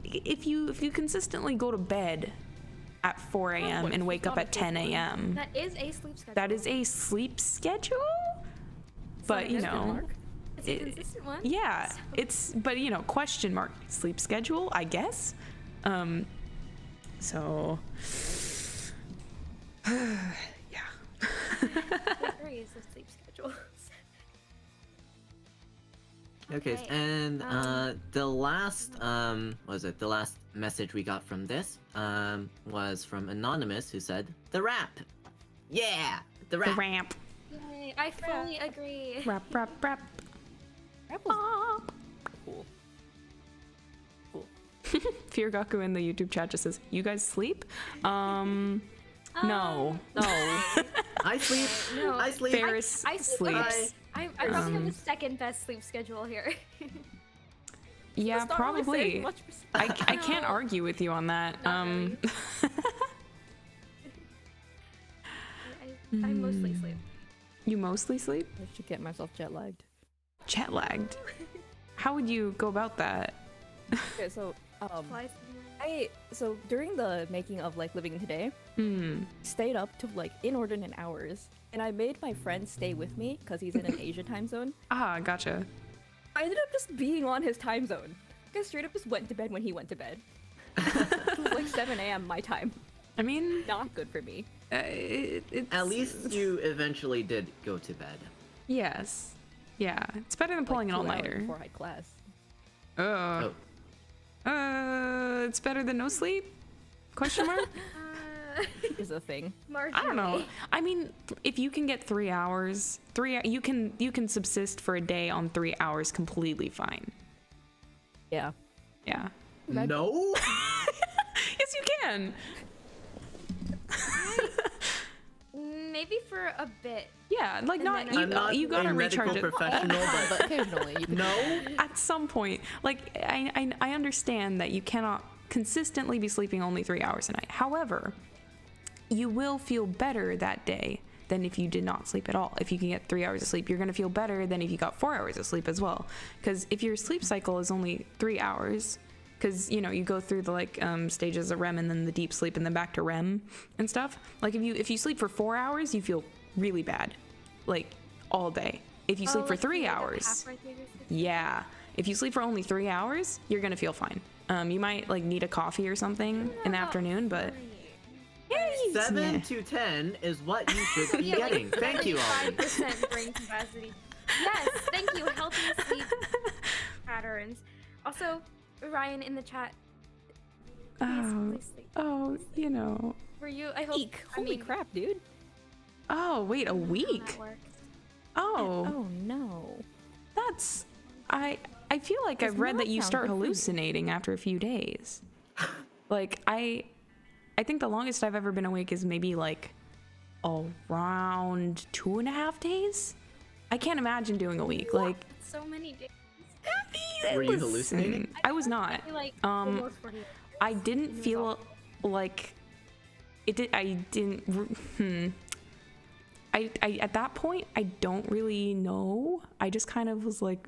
S3: if you consistently go to bed at 4 a.m. and wake up at 10 a.m.
S1: That is a sleep schedule.
S3: That is a sleep schedule? But, you know...
S1: It's a consistent one.
S3: Yeah,
S1: so.
S3: it's, but, you know, question mark, sleep schedule, I guess? So... yeah.
S1: Agrees with sleep schedules.
S2: Okay, and the last the last message we got from this was from Anonymous, who said the rap. Yeah, the rap.
S3: The ramp.
S1: Yay, I fully agree.
S3: Rap.
S4: Rap was cool.
S3: Feargaku in the YouTube chat just says, "You guys sleep?" No.
S2: I sleep.
S1: No.
S2: I sleep.
S3: Ferris
S1: I
S3: sleeps.
S1: I probably have the second best sleep schedule here.
S3: Yeah,
S4: That's not really
S3: probably.
S4: saying much for
S3: I can't argue with you on that.
S1: Not really. I mostly sleep.
S3: You mostly sleep?
S4: I should get myself jet lagged.
S3: Jet lagged. How would you go about that?
S4: Okay, so so during the making of like Living Today, stayed up to like inordinate hours, and I made my friend stay with me because he's in an Asia time zone.
S3: Gotcha.
S4: I ended up just being on his time zone. I straight up just went to bed when he went to bed. It was like 7 a.m. my time.
S3: I mean,
S4: Not good for me.
S3: it's...
S2: At least you eventually did go to bed.
S3: Yes. Yeah, it's better than pulling
S4: Like
S3: an
S4: 2 hours
S3: all-nighter.
S4: before I had class.
S3: It's better than no sleep? Question mark?
S4: Is a thing.
S3: I don't know. I mean, if you can get 3 hours, you can subsist for a day on 3 hours completely fine.
S4: Yeah.
S3: Yeah.
S2: No.
S3: Yes, you can.
S1: Maybe for a bit.
S3: Yeah, like
S1: And
S3: not
S1: then
S3: you.
S2: I'm not
S3: You gotta
S2: a medical
S3: recharge it.
S2: professional,
S4: But
S2: but
S4: occasionally you can.
S2: no.
S3: At some point, like I understand that you cannot consistently be sleeping only 3 hours a night. However, you will feel better that day than if you did not sleep at all. If you can get 3 hours of sleep, you're gonna feel better than if you got 4 hours of sleep as well. Because if your sleep cycle is only 3 hours, because you know you go through the like stages of REM and then the deep sleep and then back to REM and stuff. Like if you sleep for 4 hours, you feel really bad, like all day. If you sleep for 3 hours, yeah. If you sleep for only 3 hours, you're gonna feel fine. You might like need a coffee or something in the afternoon, but
S2: 7 to 10 is what you should be getting. Thank you, Ollie.
S1: 5% brain capacity. Yes, thank you. Healthy sleep patterns. Also, Ryan in the chat. Please sleep.
S3: you know,
S1: For you, I hope.
S4: Week.
S1: I
S4: Holy
S1: mean,
S4: crap, dude.
S3: Oh, wait, a
S1: I don't know how
S3: week?
S1: that works.
S3: Oh,
S4: Oh no.
S3: that's... I feel like
S4: Does
S3: I've read
S4: not
S3: that you
S4: sound
S3: start
S4: good for you.
S3: hallucinating after a few days. Like, I think the longest I've ever been awake is maybe like around 2.5 days. I can't imagine doing a week. Like,
S1: So many days.
S2: Were you
S3: listen,
S2: hallucinating?
S3: I was not.
S1: I feel like almost 40 hours.
S3: I didn't
S1: It was
S3: feel
S1: awful.
S3: like it did. I didn't. I at that point I don't really know. I just kind of was like,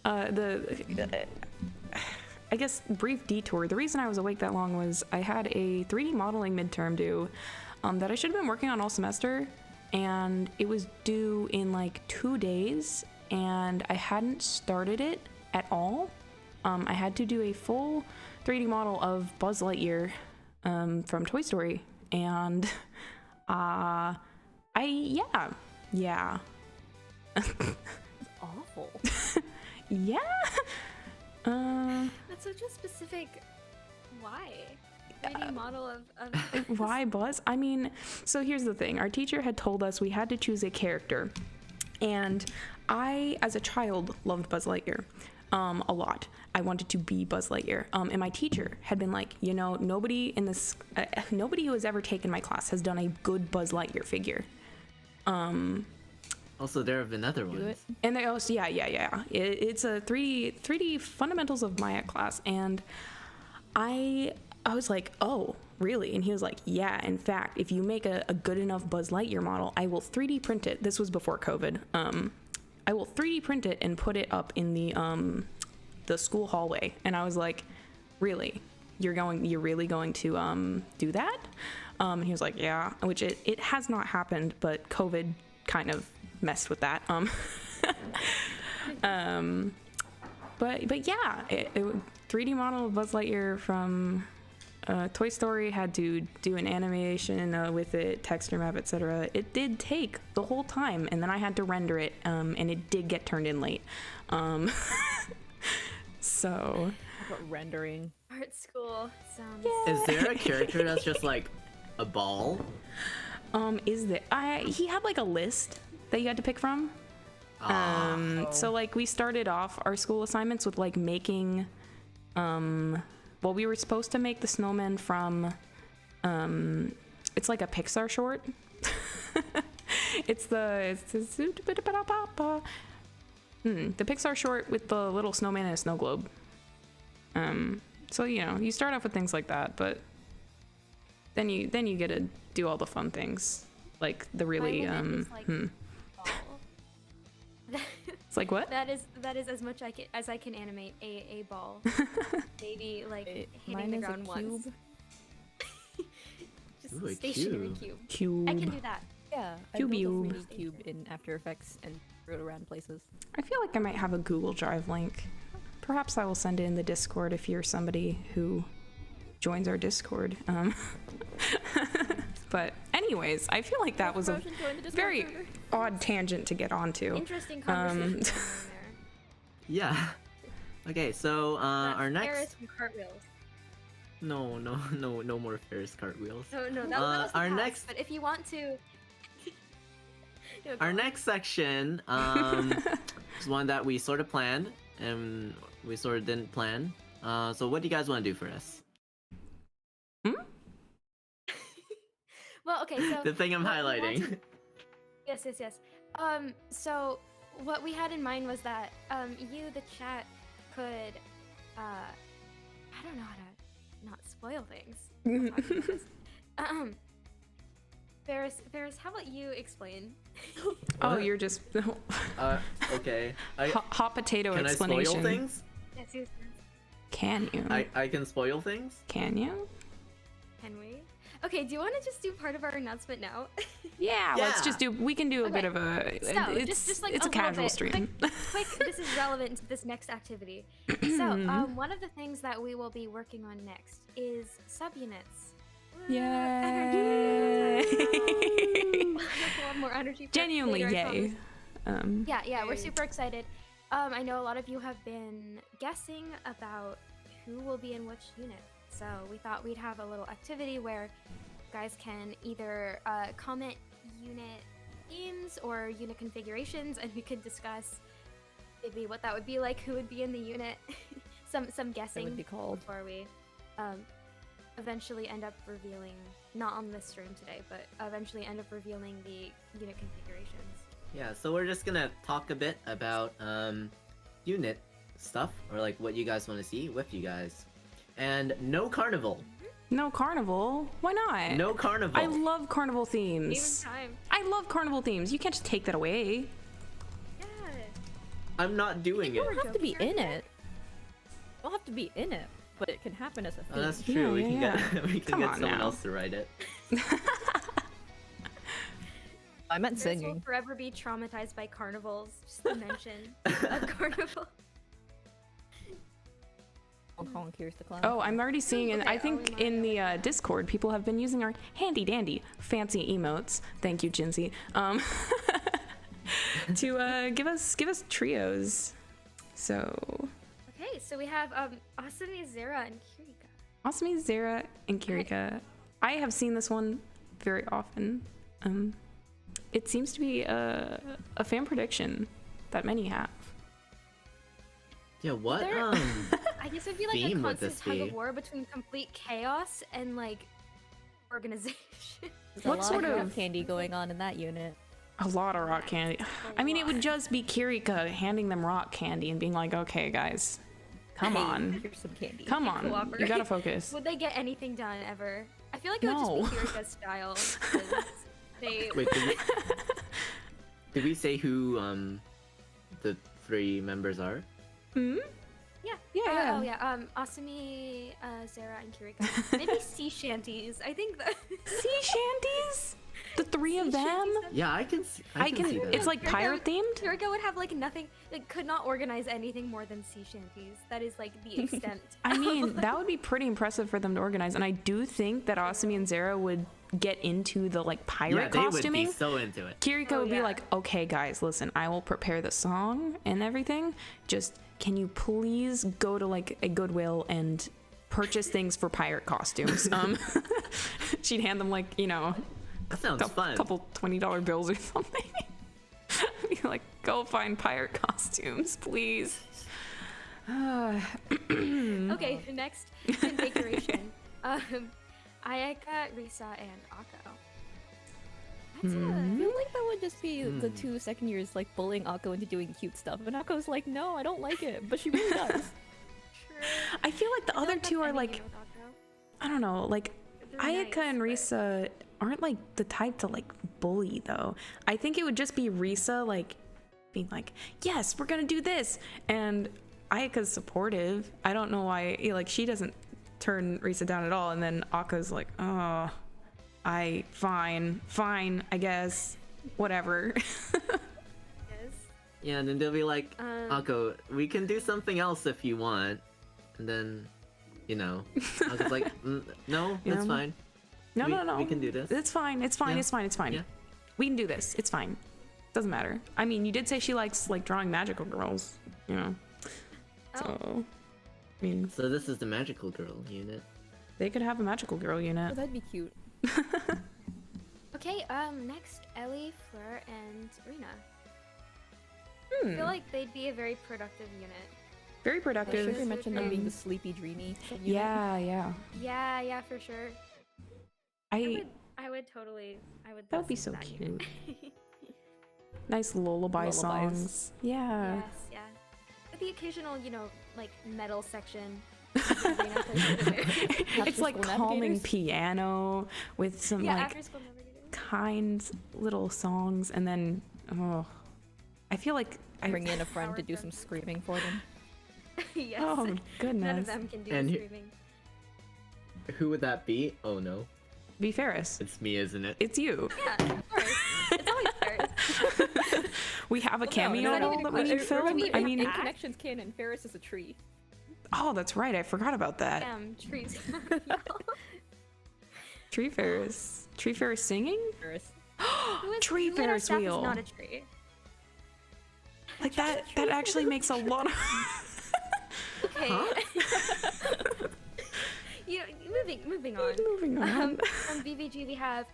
S3: I guess brief detour. The reason I was awake that long was I had a 3D modeling midterm due that I should have been working on all semester, and it was due in like 2 days, and I hadn't started it at all. I had to do a full 3D model of Buzz Lightyear from Toy Story, and yeah.
S4: It's awful.
S3: Yeah.
S1: That's such a specific. Why? 3D model of
S3: Why Buzz? I mean, so here's the thing. Our teacher had told us we had to choose a character. And I, as a child, loved Buzz Lightyear a lot. I wanted to be Buzz Lightyear. And my teacher had been like, you know, nobody who has ever taken my class has done a good Buzz Lightyear figure.
S2: Also, there have been other
S4: Do
S2: ones.
S4: it.
S3: And they also, yeah. It's a 3D Fundamentals of Maya class, and I was like, oh, really? And he was like, yeah. In fact, if you make a good enough Buzz Lightyear model, I will 3D print it. This was before COVID. I will 3D print it and put it up in the school hallway. And I was like, really? You're really going to do that? And he was like, yeah. Which it has not happened, but COVID kind of messed with that. But yeah, it 3D model of Buzz Lightyear from Toy Story, had to do an animation with it, texture map, etc. It did take the whole time, and then I had to render it, and it did get turned in late. So
S4: But rendering.
S1: art school sounds.
S2: Is there a character that's just like a ball?
S3: is there? He had like a list that you had to pick from. So like we started off our school assignments with like making, well, we were supposed to make the snowman from, it's like a Pixar short. it's the Pixar short with the little snowman and a snow globe. So you know, you start off with things like that, but then you get to do all the fun things, like the really
S1: My limit is, like, ball.
S3: It's like what?
S1: That is as much as I can animate a ball. Maybe like hitting
S4: Mine
S1: the
S4: is a
S1: ground once.
S4: cube.
S1: Just
S2: Ooh,
S1: a
S2: a
S1: stationary
S2: cube.
S1: cube. I can do that.
S4: Yeah, I
S3: Cube
S4: built a
S3: you.
S4: 3D cube in After Effects and threw it around places.
S3: I feel like I might have a Google Drive link. Perhaps I will send it in the Discord if you're somebody who joins our Discord. But anyways, I feel like that was a
S4: Promotion, join the Discord
S3: very
S4: server.
S3: odd tangent to get onto.
S1: Interesting conversation going on
S2: Yeah. Okay, so
S1: there.
S2: our
S1: That's
S2: next.
S1: Ferris from Cartwheels.
S2: No more Ferris cartwheels.
S1: No, that was the
S2: our
S1: past,
S2: next-
S1: But if you want to. No, go
S2: Our
S1: on.
S2: next section is one that we sort of planned and we sort of didn't plan. So what do you guys want to do for us?
S1: Well, okay, so
S2: The thing I'm
S1: what we want
S2: highlighting.
S1: to- Yes. So what we had in mind was that you, the chat, could I don't know how to not spoil things. while talking about this. Ferris, how about you explain?
S3: Oh,
S2: What?
S3: you're just
S2: Okay.
S3: hot potato
S2: Can I
S3: explanation.
S2: spoil things?
S1: Yes.
S3: Can you?
S2: I can spoil things?
S3: Can you?
S1: Can we? Okay, do you want to just do part of our announcement now?
S3: Yeah, let's
S2: Yeah.
S3: just do. We can do a bit
S1: Okay.
S3: of a.
S1: So,
S3: It's
S1: just like
S3: it's a
S1: little
S3: casual
S1: bit.
S3: stream.
S1: Quick, this is relevant to this next activity. So, one of the things that we will be working on next is subunits.
S3: Yay!
S1: We'll have more energy. for it
S3: Genuinely,
S1: later, I
S3: yay.
S1: promise. Yeah, we're super excited. I know a lot of you have been guessing about who will be in which unit. So we thought we'd have a little activity where you guys can either comment unit themes or unit configurations, and we could discuss maybe what that would be like, who would be in the unit, some guessing
S4: would be called.
S1: before we eventually end up revealing, not on this stream today, but eventually end up revealing the unit configurations.
S2: Yeah, so we're just gonna talk a bit about unit stuff, or like what you guys want to see with you guys. And no carnival.
S3: No carnival? Why not?
S2: No carnival.
S3: I love carnival themes.
S1: Even time.
S3: I love carnival themes. You can't just take that away.
S1: Yeah.
S2: I'm not doing
S4: You
S2: it.
S4: don't have to be in it. You don't have to be in it, but it can happen as a thing.
S2: Oh, that's true. We can
S3: Yeah.
S2: get we can
S3: Come
S2: get
S3: on
S2: someone
S3: now.
S2: else to write it.
S4: I meant
S1: Chris will
S4: singing.
S1: forever be traumatized by carnivals. Just the mention of carnival.
S4: Hong Kong, here's the clown.
S3: Oh, I'm already seeing, and
S1: okay,
S3: I think
S1: oh,
S3: in the Discord, people have been using our handy dandy fancy emotes. Thank you, Jinsey. To give us trios. So,
S1: Okay, so we have Asami, Zera, and Kirika.
S3: Asami, Zera, and Kirika. I have seen this one very often. It seems to be a fan prediction that many have.
S2: Yeah, what?
S1: There- I guess it'd be like a
S2: theme would
S1: constant
S2: this
S1: tug
S2: be?
S1: of war between complete chaos and like organization.
S4: There's a
S3: What
S4: lot
S3: sort
S4: of
S3: of-
S4: candy going on in that unit?
S3: A lot of rock candy. I mean, it would just be Kirika handing them rock candy and being like, okay, guys, come on.
S4: Here's some candy.
S3: Come on. You
S1: Cooperate.
S3: gotta focus.
S1: Would they get anything done ever? I feel like it would
S3: No.
S1: just be Kirika's style. 'Cause they
S2: Wait, did we say who the 3 members are?
S3: Hmm?
S1: yeah.
S3: Yeah.
S1: Oh yeah. Asami, Zera, and Kirika. Maybe sea shanties. I think that
S3: Sea shanties? The 3 of
S1: Sea
S3: them?
S1: shanties.
S2: Yeah, I can see that.
S3: It's like
S1: Kirika-
S3: pirate themed?
S1: Kirika would have like nothing. Like could not organize anything more than sea shanties. That is like the extent.
S3: I mean, that would be pretty impressive for them to organize. And I do think that Asami and Zera would get into the like
S2: yeah,
S3: pirate
S2: they would
S3: costuming.
S2: be so into it.
S3: Kirika
S1: Oh,
S3: would be
S1: yeah.
S3: like, okay, guys, listen, I will prepare the song and everything. Just can you please go to like a Goodwill and purchase things for pirate costumes? She'd hand them like, you know,
S2: That sounds
S3: a
S2: fun.
S3: couple $20 bills or something. Be like, go find pirate costumes, please.
S1: Okay, next configuration. Ayaka, Risa, and Akko. That's
S4: I feel like that would just be the 2 second years like bullying Akko into doing cute stuff, and Akko's like, no, I don't like it, but she really does.
S1: true.
S3: I feel like the
S1: I
S3: other
S1: don't
S3: 2
S1: have
S3: are
S1: anything
S3: like,
S1: with Akko.
S3: I don't know, like
S1: They're
S3: Ayaka
S1: nice,
S3: and
S1: but-
S3: Risa aren't like the type to like bully though. I think it would just be Risa like being like, yes, we're gonna do this, and Ayaka's supportive. I don't know why, like she doesn't turn Risa down at all, and then Akka's like, oh, fine, I guess, whatever.
S1: Yes.
S2: Yeah, and then they'll be like, Akko, we can do something else if you want. And then, you know, Akko's like, no, that's
S3: Yeah.
S2: fine.
S3: No.
S2: We can do this.
S3: It's fine.
S2: Yeah.
S3: It's fine.
S2: Yeah.
S3: We can do this. It's fine. Doesn't matter. I mean, you did say she likes like drawing magical girls, you know.
S1: Oh.
S3: So, I mean,
S2: So this is the magical girl unit.
S3: they could have a magical girl
S4: Oh,
S3: unit.
S4: that'd be cute.
S1: Okay, next Ellie, Fleur, and Rena.
S3: Hmm.
S1: I feel like they'd be a very productive unit.
S3: Very
S4: I
S3: productive.
S4: should have mentioned them being the
S3: Um,
S4: sleepy, dreamy. unit.
S3: Yeah.
S1: Yeah, for sure.
S3: I
S1: I would totally. I would.
S3: That would be
S1: listen to
S3: so
S1: that unit.
S3: nice lullaby
S4: Lullabies.
S3: songs. Yeah.
S1: Yes, yeah. With the occasional, you know, like metal section. Rena plays over there.
S3: It's like
S4: After-school
S3: calming
S4: navigators?
S3: piano with some
S1: Yeah,
S3: like
S1: after school navigators.
S3: kind little songs, and then I feel like
S4: Bring in a friend to
S1: Power
S4: do some
S1: friends.
S4: screaming for them.
S1: Yes.
S3: Oh
S1: None
S3: goodness.
S1: of them can do
S2: And
S1: the
S2: who-
S1: screaming.
S2: Who would that be? Oh no,
S3: Be Ferris.
S2: it's me, isn't it?
S3: It's you.
S1: Yeah, of course. It's always Ferris.
S3: We have a cameo
S4: not
S3: role
S4: even
S3: that we
S4: a
S3: need
S4: question.
S3: filled.
S4: Remember,
S3: I mean,
S4: in Connections canon, Ferris is a tree.
S3: oh, that's right. I forgot about that.
S1: Trees.
S3: Tree Ferris. Tree Ferris singing?
S4: Ferris.
S3: Tree
S1: who in our
S3: Ferris
S1: staff is
S3: wheel.
S1: not a tree.
S3: Like that. That actually makes a lot of.
S1: Okay. moving on.
S3: Moving on.
S1: From BBG, we have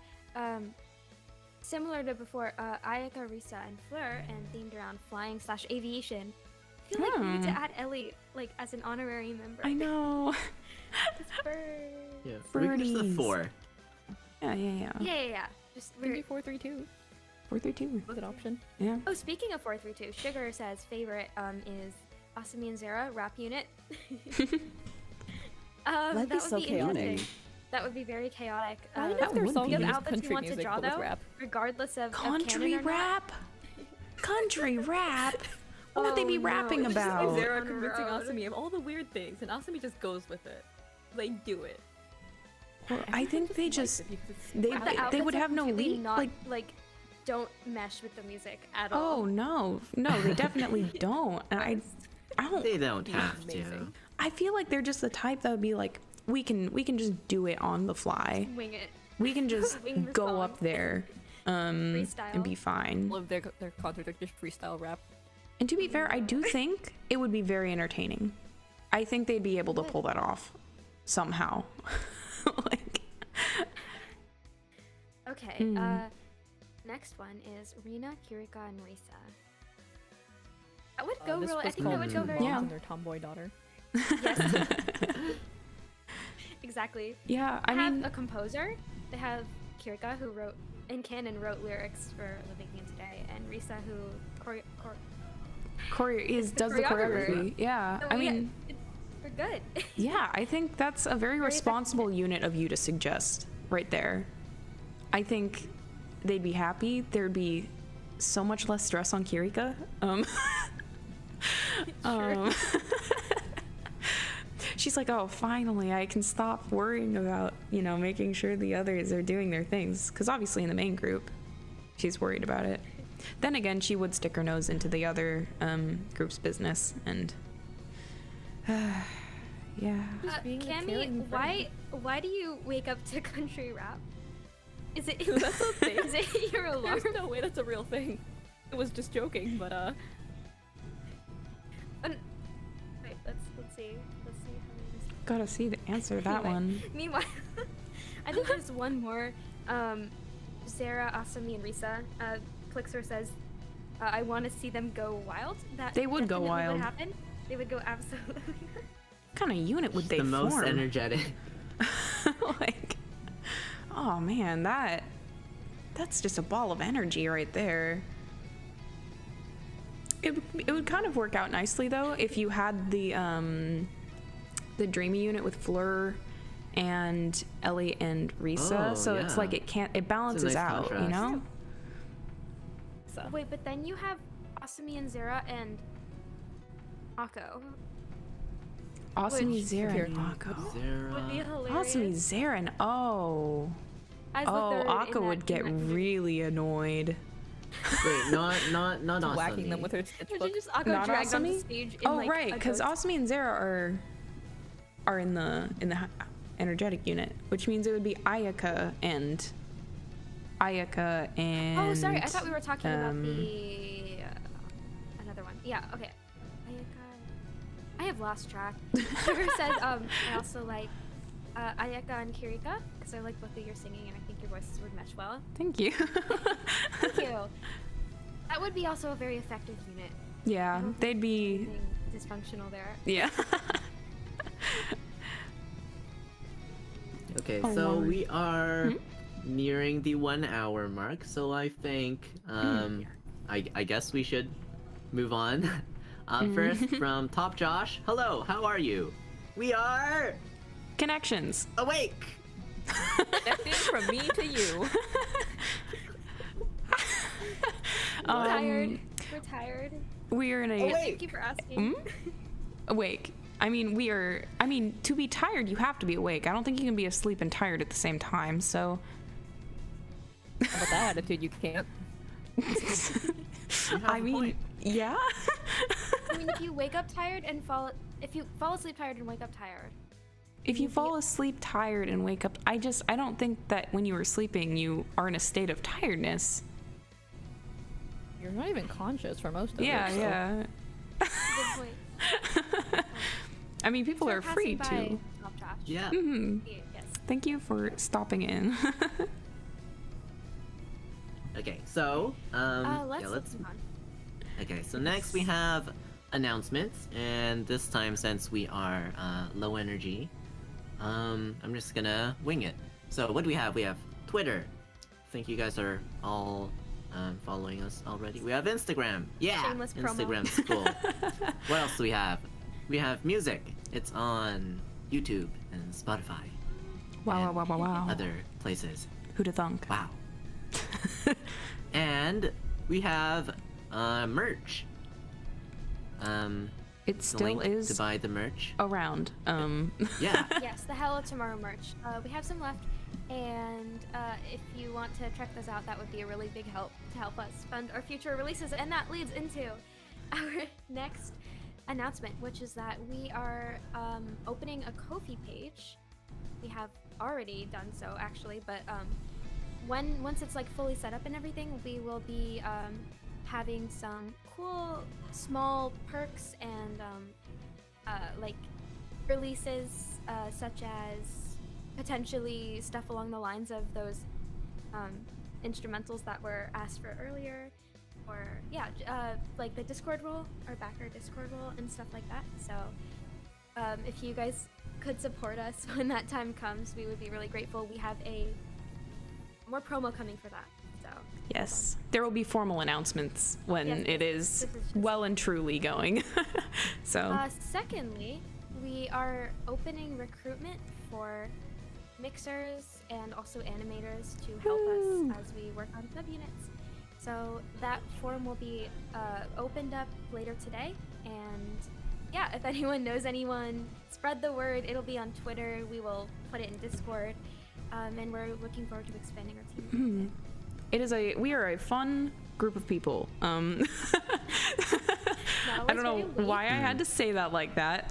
S1: similar to before, Ayaka, Risa, and Fleur, and themed around flying/aviation. I feel like we need to add Ellie like as an honorary member.
S3: I know.
S1: It's bird.
S2: Yeah, we can just the
S3: Birdies.
S2: 4.
S1: Yeah. Just
S4: Maybe
S1: we're...
S4: 432.
S3: 432.
S4: Was an option.
S3: Yeah.
S1: Oh, speaking of 432, Sugar says favorite is Asami and Zara rap unit.
S5: That'd be
S1: that
S5: so
S1: would be
S5: chaotic.
S1: interesting. That would be very chaotic.
S4: I don't know
S3: that
S4: if their
S3: would
S4: song
S3: be.
S4: is
S1: Outfits you
S4: country
S1: want to
S4: music,
S1: draw,
S4: but with
S1: though?
S4: rap.
S1: Regardless of
S3: Country
S1: canon or not.
S3: rap. Country rap. What would they be
S1: Oh, no.
S3: rapping
S1: Just like
S3: about?
S4: Zara
S1: on
S4: convincing
S1: road.
S4: Asami of all the weird things, and Asami just goes with it. They do it.
S3: Well, I think they just
S4: Like it because it's
S3: they
S1: But the
S3: they
S1: outfits
S3: would
S1: are
S3: have no
S1: completely
S3: lead.
S1: not,
S3: Like,
S1: don't mesh with the music at all.
S3: oh no, they definitely don't. And I don't.
S2: They don't have to.
S4: amazing.
S3: I feel like they're just the type that would be like, we can just do it on the fly.
S1: Wing it.
S3: We can just
S1: Wing the
S3: go
S1: song.
S3: up there, and
S1: Freestyle.
S3: be fine.
S4: Love their concerts are just freestyle rap.
S3: And to be fair, I do think it would be very entertaining. I think they'd be able to pull that off somehow. Like,
S1: Okay. Next one is Rina, Kirika, and Risa. That would go
S4: This
S1: real. I
S4: was
S1: think that
S4: called
S1: would go
S4: Two
S1: very.
S4: Moms
S3: Yeah.
S4: and their tomboy daughter.
S1: Yes. Exactly.
S3: yeah, I
S1: They have
S3: mean,
S1: a composer. They have Kirika, who wrote in canon wrote lyrics for Living in Today, and Risa, who
S3: does the
S1: choreographer.
S3: choreography. Yeah,
S1: So
S3: I
S1: we-
S3: mean,
S1: we're good.
S3: yeah, I think that's a very responsible unit of you to suggest right there. I think they'd be happy. There'd be so much less stress on Kirika. She's like, oh, finally, I can stop worrying about, making sure the others are doing their things. Because obviously in the main group, she's worried about it. Then again, she would stick her nose into the other group's business. And, yeah.
S4: being a
S1: Cammy,
S4: caring
S1: why do you wake up to country rap? Is it
S4: That's a thing.
S1: Is it your alarm?
S4: There's no way that's a real thing. It was just joking, but
S1: Wait, let's see. Let's see how many.
S3: Gotta see the answer to that
S1: Anyway,
S3: one.
S1: Meanwhile, I think there's one more. Zara, Asami, and Risa. Plixer says, "I want to see them go wild." That
S3: They would go
S1: definitely
S3: wild.
S1: Would happen. They would go absolutely.
S3: What kind of unit would they
S2: The most
S3: form?
S2: energetic.
S3: Like, oh man, that's just a ball of energy right there. It would kind of work out nicely though if you had the dreamy unit with Fleur and Ellie and Risa,
S2: Oh,
S3: so it's
S2: yeah.
S3: like it balances
S2: nice
S3: out,
S2: contrast.
S3: you know?
S4: so.
S1: Wait, but then you have Asami and Zara and Akko.
S3: Asami,
S1: Which-
S3: Zara, and
S4: Here.
S3: Akko.
S1: Would be
S2: Zara.
S1: hilarious.
S3: Asami, Zara, and
S1: As the third in
S3: Akko
S1: that-
S3: would get
S1: in that-
S3: really annoyed.
S2: Wait, not
S4: Whacking them
S2: Asami.
S4: with her
S1: Imagine
S4: sketchbook.
S1: just Akko
S3: Not
S1: dragged on the
S3: Asami?
S1: stage in
S3: Oh
S1: like
S3: right,
S1: a
S3: because
S1: ghost-
S3: Asami and Zara are in the energetic unit, which means it would be Ayaka and
S1: Oh, sorry. I thought we were talking about
S3: um,
S1: the another one. Yeah. Okay. Ayaka. I have lost track. Sugar says I also like Ayaka and Kirika because I like both of your singing and I think your voices would mesh well.
S3: Thank you.
S1: Thank you. That would be also a very effective unit. I
S3: Yeah,
S1: don't think
S3: they'd be.
S1: anything dysfunctional there.
S3: Yeah.
S2: Okay,
S3: Oh,
S2: so
S3: Lord.
S2: we are nearing the 1 hour mark, so I think I guess we should move on. First from Top Josh. Hello, how are you? We are
S3: Connections.
S2: awake.
S4: Connecting from me to you.
S1: We're tired. We're tired.
S3: We are in a
S2: Awake.
S1: Thank you for asking.
S3: awake. I mean, to be tired, you have to be awake. I don't think you can be asleep and tired at the same time. So,
S4: How about that attitude? You can't.
S2: You have
S3: I
S2: a
S3: mean,
S2: point.
S3: yeah.
S1: I mean, if you wake up tired and if you fall asleep tired and wake up tired,
S3: If you fall asleep tired and wake up, I don't think that when you were sleeping, you are in a state of tiredness.
S4: You're not even conscious for most of
S3: Yeah,
S4: it. so-
S3: yeah.
S1: good point.
S3: I mean, people
S1: So
S3: are free
S1: passing by
S3: to.
S1: Top Josh. watch.
S2: Yeah.
S1: Yes.
S3: Thank you for stopping in.
S2: Okay, so
S1: Let's move on.
S2: Okay, so next we have announcements, and this time since we are low energy, I'm just gonna wing it. So what do we have? We have Twitter. I think you guys are all following us already. We have Instagram. Yeah,
S1: Shameless promo.
S2: Instagram's cool. What else do we have? We have music. It's on YouTube and Spotify.
S3: Wow,
S2: and other places.
S3: Who'da thunk?
S2: Wow. And we have merch.
S3: It
S2: The
S3: still
S2: link
S3: is
S2: to buy the merch.
S3: around.
S2: Yeah.
S1: Yes, the Hello Tomorrow merch. We have some left, and if you want to check those out, that would be a really big help to help us fund our future releases. And that leads into our next announcement, which is that we are opening a Ko-fi page. We have already done so, actually, but once it's like fully set up and everything, we will be having some cool small perks and like releases, such as potentially stuff along the lines of those instrumentals that were asked for earlier, or like the Discord role, or backer Discord role and stuff like that. So if you guys could support us when that time comes, we would be really grateful. We have more promo coming for that. So
S3: Yes, there will be formal announcements when
S1: Yes,
S3: it is
S1: this is just-
S3: well and truly going. So
S1: secondly, we are opening recruitment for mixers and also animators to help
S3: Woo.
S1: us as we work on subunits. So that form will be opened up later today, and yeah, if anyone knows anyone, spread the word. It'll be on Twitter. We will put it in Discord, and we're looking forward to expanding our team.
S3: we are a fun group of people.
S1: Not
S3: I
S1: always
S3: don't know
S1: very late.
S3: why I had to say that like that.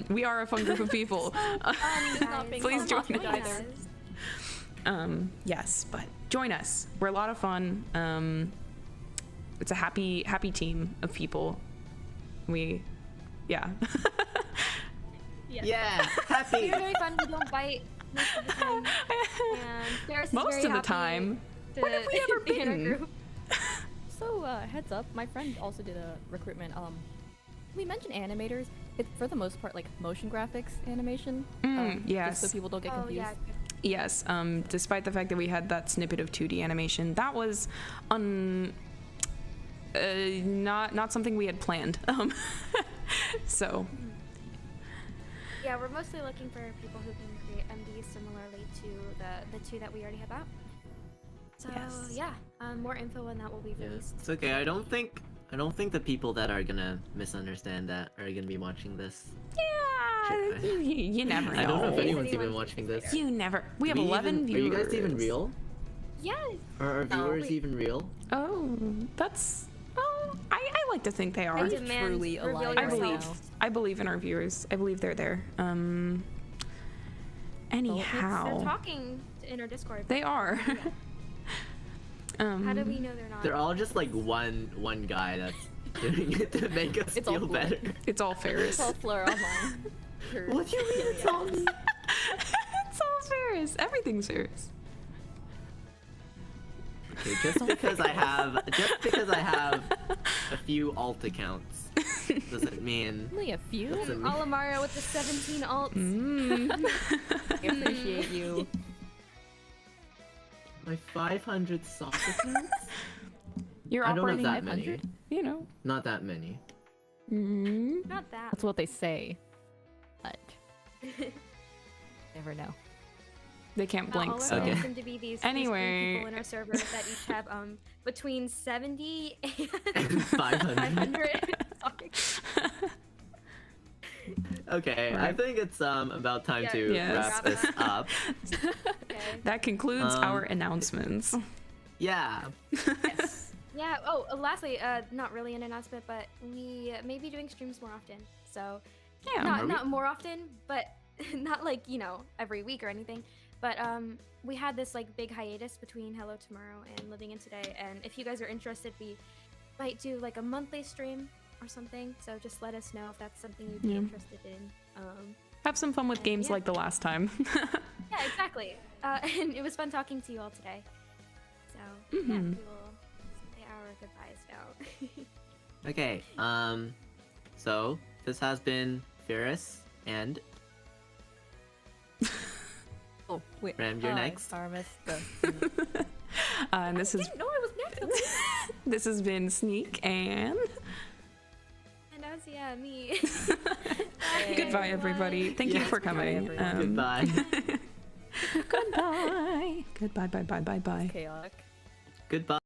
S3: We are a fun group of people.
S1: Guys.
S3: Please join
S1: Join
S3: us. Yes, but join us. We're a lot of fun. It's a happy team of people. Yeah.
S2: Yeah. Happy.
S1: We're very fun. We don't bite most of the time. And Ferris is
S3: Most
S1: very
S3: of the
S1: happy
S3: time.
S1: to
S3: When have we ever
S1: be in our
S3: been?
S1: group.
S4: So, heads up, my friend also did a recruitment. We mentioned animators. It's for the most part like motion graphics animation.
S3: Yes.
S4: Just so people don't get
S1: Oh
S4: confused.
S1: yeah.
S3: Yes, despite the fact that we had that snippet of 2D animation, that was not something we had planned. So
S1: Yeah, we're mostly looking for people who can create MDs similarly to the two that we already have out. So
S3: Yes.
S1: yeah, more info on that will be
S2: Yeah,
S1: released.
S2: it's okay. I don't think the people that are gonna misunderstand that are gonna be watching this.
S3: yeah,
S2: Sure.
S3: you never know.
S2: I don't know if anyone's
S1: Anyone
S2: even watching this.
S3: You never. We have
S2: Do
S3: 11
S2: Are you
S3: viewers.
S2: guys even real?
S1: Yes.
S2: Are our viewers
S1: wait.
S2: even real?
S3: Oh, that's. Oh, I like to think they are.
S1: I demand
S4: truly
S1: reveal
S4: alive
S3: I
S4: right
S3: believe.
S1: yourself.
S3: I believe in our viewers. I believe they're there.
S1: They're
S3: Anyhow,
S1: talking in our Discord.
S3: they are.
S1: How do we know they're not?
S2: They're all just like one guy that's doing it to make us
S4: It's all
S2: feel
S4: cool.
S2: better.
S3: It's all Ferris.
S4: It's all Fleur online.
S2: What do you mean it's all me?
S3: It's all Ferris. Everything's Ferris.
S2: Okay, just because I have a few alt accounts doesn't mean
S4: Only a few.
S2: Doesn't mean-
S1: Alamara with the 17 alts.
S4: I appreciate you.
S2: my 500 sock accounts.
S3: You're
S2: I don't have
S3: operating.
S2: that many.
S4: 500?
S3: You know.
S2: Not that many.
S1: Not that.
S4: That's what they say. But never know.
S3: They can't blink.
S1: All of
S3: So.
S1: them
S2: Okay.
S1: seem to be these
S3: Anyway.
S1: people in our server that each have between 70 and
S2: 500.
S1: 500.
S2: Okay, I
S3: Right.
S2: think it's about time to
S3: Yes.
S2: wrap this up.
S1: Okay.
S3: That concludes our
S2: Um,
S3: announcements.
S2: Yeah.
S1: Yeah. Oh, lastly, not really an announcement, but we may be doing streams more often. So,
S3: Yeah.
S2: Are we?
S1: not more often, but not like every week or anything. But we had this like big hiatus between Hello Tomorrow and Living in Today, and if you guys are interested, we might do like a monthly stream or something. So just let us know if that's something you'd be
S3: Yeah.
S1: interested in.
S3: Have some fun with games
S1: Yeah.
S3: like the last time.
S1: Yeah, exactly. And it was fun talking to you all today. So yeah, we will say our goodbyes now.
S2: Okay. So this has been Ferris and
S4: Oh wait,
S2: Ram, you're next.
S4: Armis,
S3: And this is
S4: no, I was next.
S3: this has been Sneak and
S1: And as yeah, me.
S3: goodbye, everybody. Thank you
S2: Yeah.
S3: for coming.
S2: Goodbye.
S3: Goodbye. Goodbye. Bye. Bye. Bye. Bye. Bye.
S4: Chaotic.
S2: Goodbye.